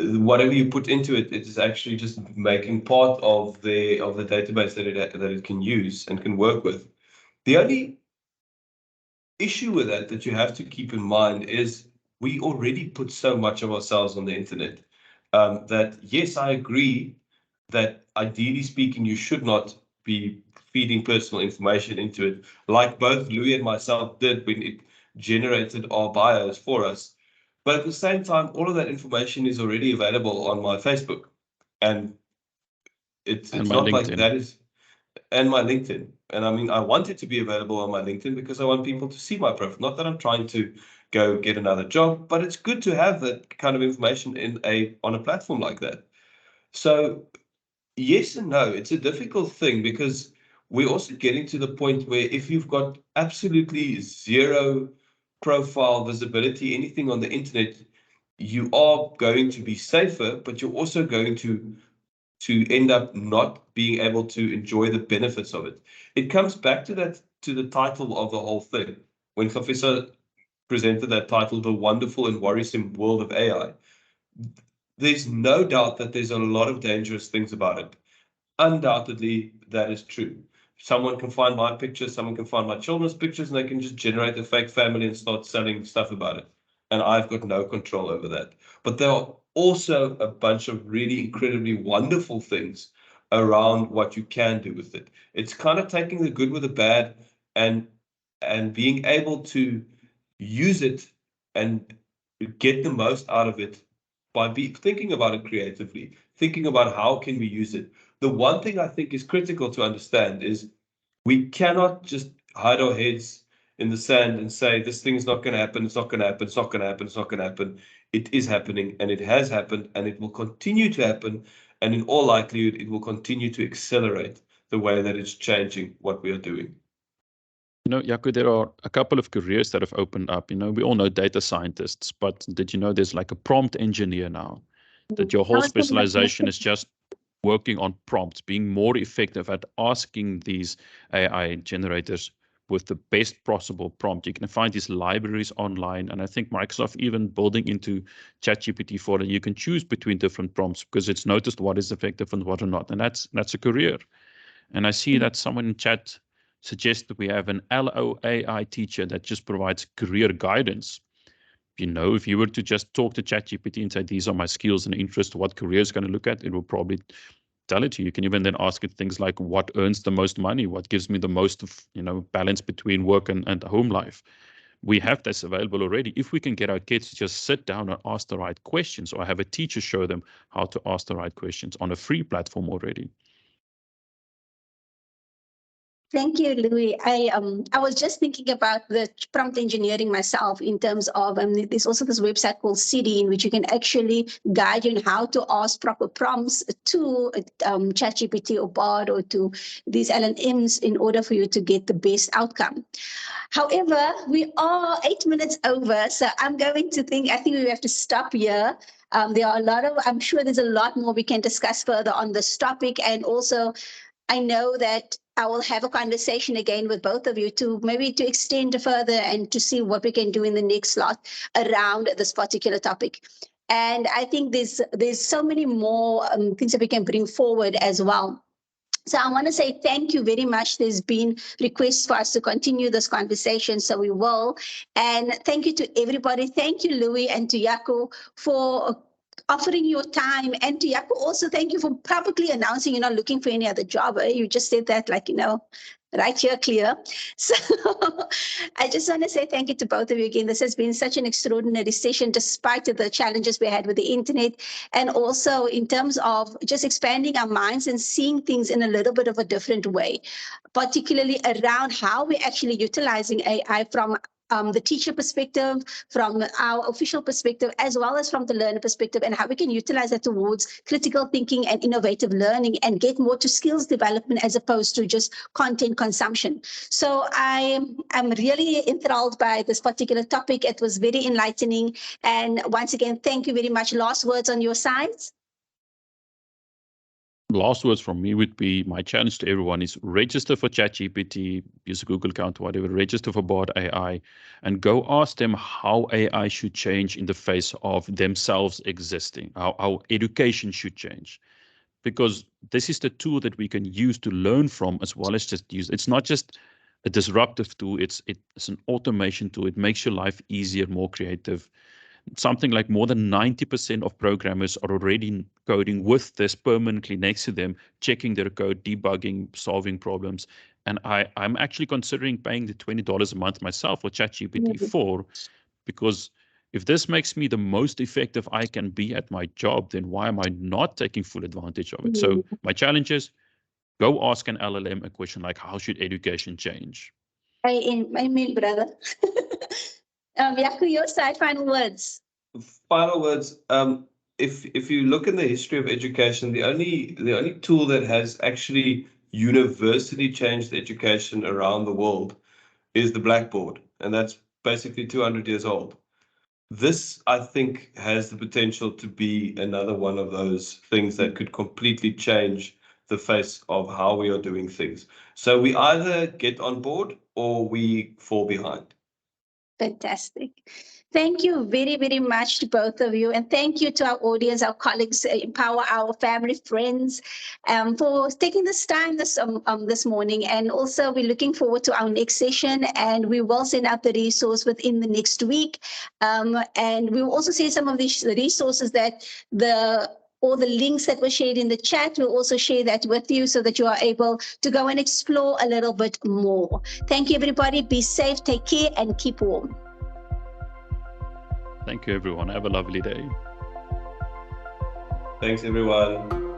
whatever you put into it, it is actually just making part of the database that it can use and can work with. The only issue with that you have to keep in mind is we already put so much of ourselves on the internet that, yes, I agree that ideally speaking, you should not be feeding personal information into it, like both Louis and myself did when it generated our bios for us. But at the same time, all of that information is already available on my Facebook, and it's not LinkedIn. like that is, and my LinkedIn. And I mean, I want it to be available on my LinkedIn because I want people to see my profile. Not that I'm trying to go get another job, but it's good to have that kind of information on a platform like that. So yes and no, it's a difficult thing because we're also getting to the point where if you've got absolutely zero profile visibility, anything on the internet, you are going to be safer, but you're also going to end up not being able to enjoy the benefits of it. It comes back to the title of the whole thing. When Professor presented that title, The Wonderful and Worrisome World of AI, there's no doubt that there's a lot of dangerous things about it. Undoubtedly, that is true. Someone can find my pictures, someone can find my children's pictures, and they can just generate a fake family and start selling stuff about it. And I've got no control over that. But there are also a bunch of really incredibly wonderful things around what you can do with it. It's kind of taking the good with the bad and being able to use it and get the most out of it by thinking about it creatively, thinking about how can we use it. The one thing I think is critical to understand is we cannot just hide our heads in the sand and say, this thing is not going to happen, it's not going to happen, it's not going to happen, it's not going to happen. It is happening, and it has happened, and it will continue to happen. And in all likelihood, it will continue to accelerate the way that it's changing what we are doing. You know, Jaco, there are a couple of careers that have opened up. You know, we all know data scientists, but did you know there's like a prompt engineer now? That your whole specialization is just working on prompts, being more effective at asking these AI generators with the best possible prompt. You can find these libraries online, and I think Microsoft even building into ChatGPT 4 that you can choose between different prompts because it's noticed what is effective and what are not, and that's a career. And I see that someone in chat suggests that we have an LOAI teacher that just provides career guidance. You know, if you were to just talk to ChatGPT and say, these are my skills and interests, what career is going to look at, it will probably tell it to you. You can even then ask it things like, what earns the most money? What gives me the most, balance between work and home life? We have this available already. If we can get our kids to just sit down and ask the right questions, or have a teacher show them how to ask the right questions on a free platform already. Thank you, Louis. I was just thinking about the prompt engineering myself in terms of, there's also this website called WCED in which you can actually guide you on how to ask proper prompts to ChatGPT or Bard or to these LLMs in order for you to get the best outcome. However, we are 8 minutes over, so I think we have to stop here. There are I'm sure there's a lot more we can discuss further on this topic, and also I know that I will have a conversation again with both of you to extend further and to see what we can do in the next slot around this particular topic. And I think there's so many more things that we can bring forward as well. So I want to say thank you very much. There's been requests for us to continue this conversation, so we will. And thank you to everybody. Thank you, Louis, and to Jaco for offering your time, and to Jaco also thank you for publicly announcing you're not looking for any other job. You just said that right here clear. So I just want to say thank you to both of you again. This has been such an extraordinary session despite the challenges we had with the internet, and also in terms of just expanding our minds and seeing things in a little bit of a different way, particularly around how we're actually utilizing AI from the teacher perspective, from our official perspective, as well as from the learner perspective, and how we can utilize that towards critical thinking and innovative learning and get more to skills development as opposed to just content consumption. So I'm really enthralled by this particular topic. It was very enlightening. And once again, thank you very much. Last words on your side? Last words from me would be, my challenge to everyone is register for ChatGPT, use a Google account, whatever, register for Bard AI, and go ask them how AI should change in the face of themselves existing, how education should change. Because this is the tool that we can use to learn from as well as just use. It's not just a disruptive tool, it's an automation tool. It makes your life easier, more creative. Something like more than 90% of programmers are already coding with this permanently next to them, checking their code, debugging, solving problems. And I'm actually considering paying the $20 a month myself for ChatGPT 4, because if this makes me the most effective I can be at my job, then why am I not taking full advantage of it? So my challenge is, go ask an LLM a question like, how should education change? I mean, brother. Jaco, your side, final words. Final words. If you look in the history of education, the only tool that has actually universally changed education around the world is the blackboard, and that's basically 200 years old. This, I think, has the potential to be another one of those things that could completely change the face of how we are doing things. So we either get on board or we fall behind. Fantastic. Thank you very, very much to both of you. And thank you to our audience, our colleagues, Empower, our family, friends, for taking this time this morning. And also, we're looking forward to our next session, and we will send out the resource within the next week. And we will also see some of these resources that all the links that were shared in the chat. We'll also share that with you so that you are able to go and explore a little bit more. Thank you, everybody. Be safe, take care, and keep warm. Thank you, everyone. Have a lovely day. Thanks, everyone.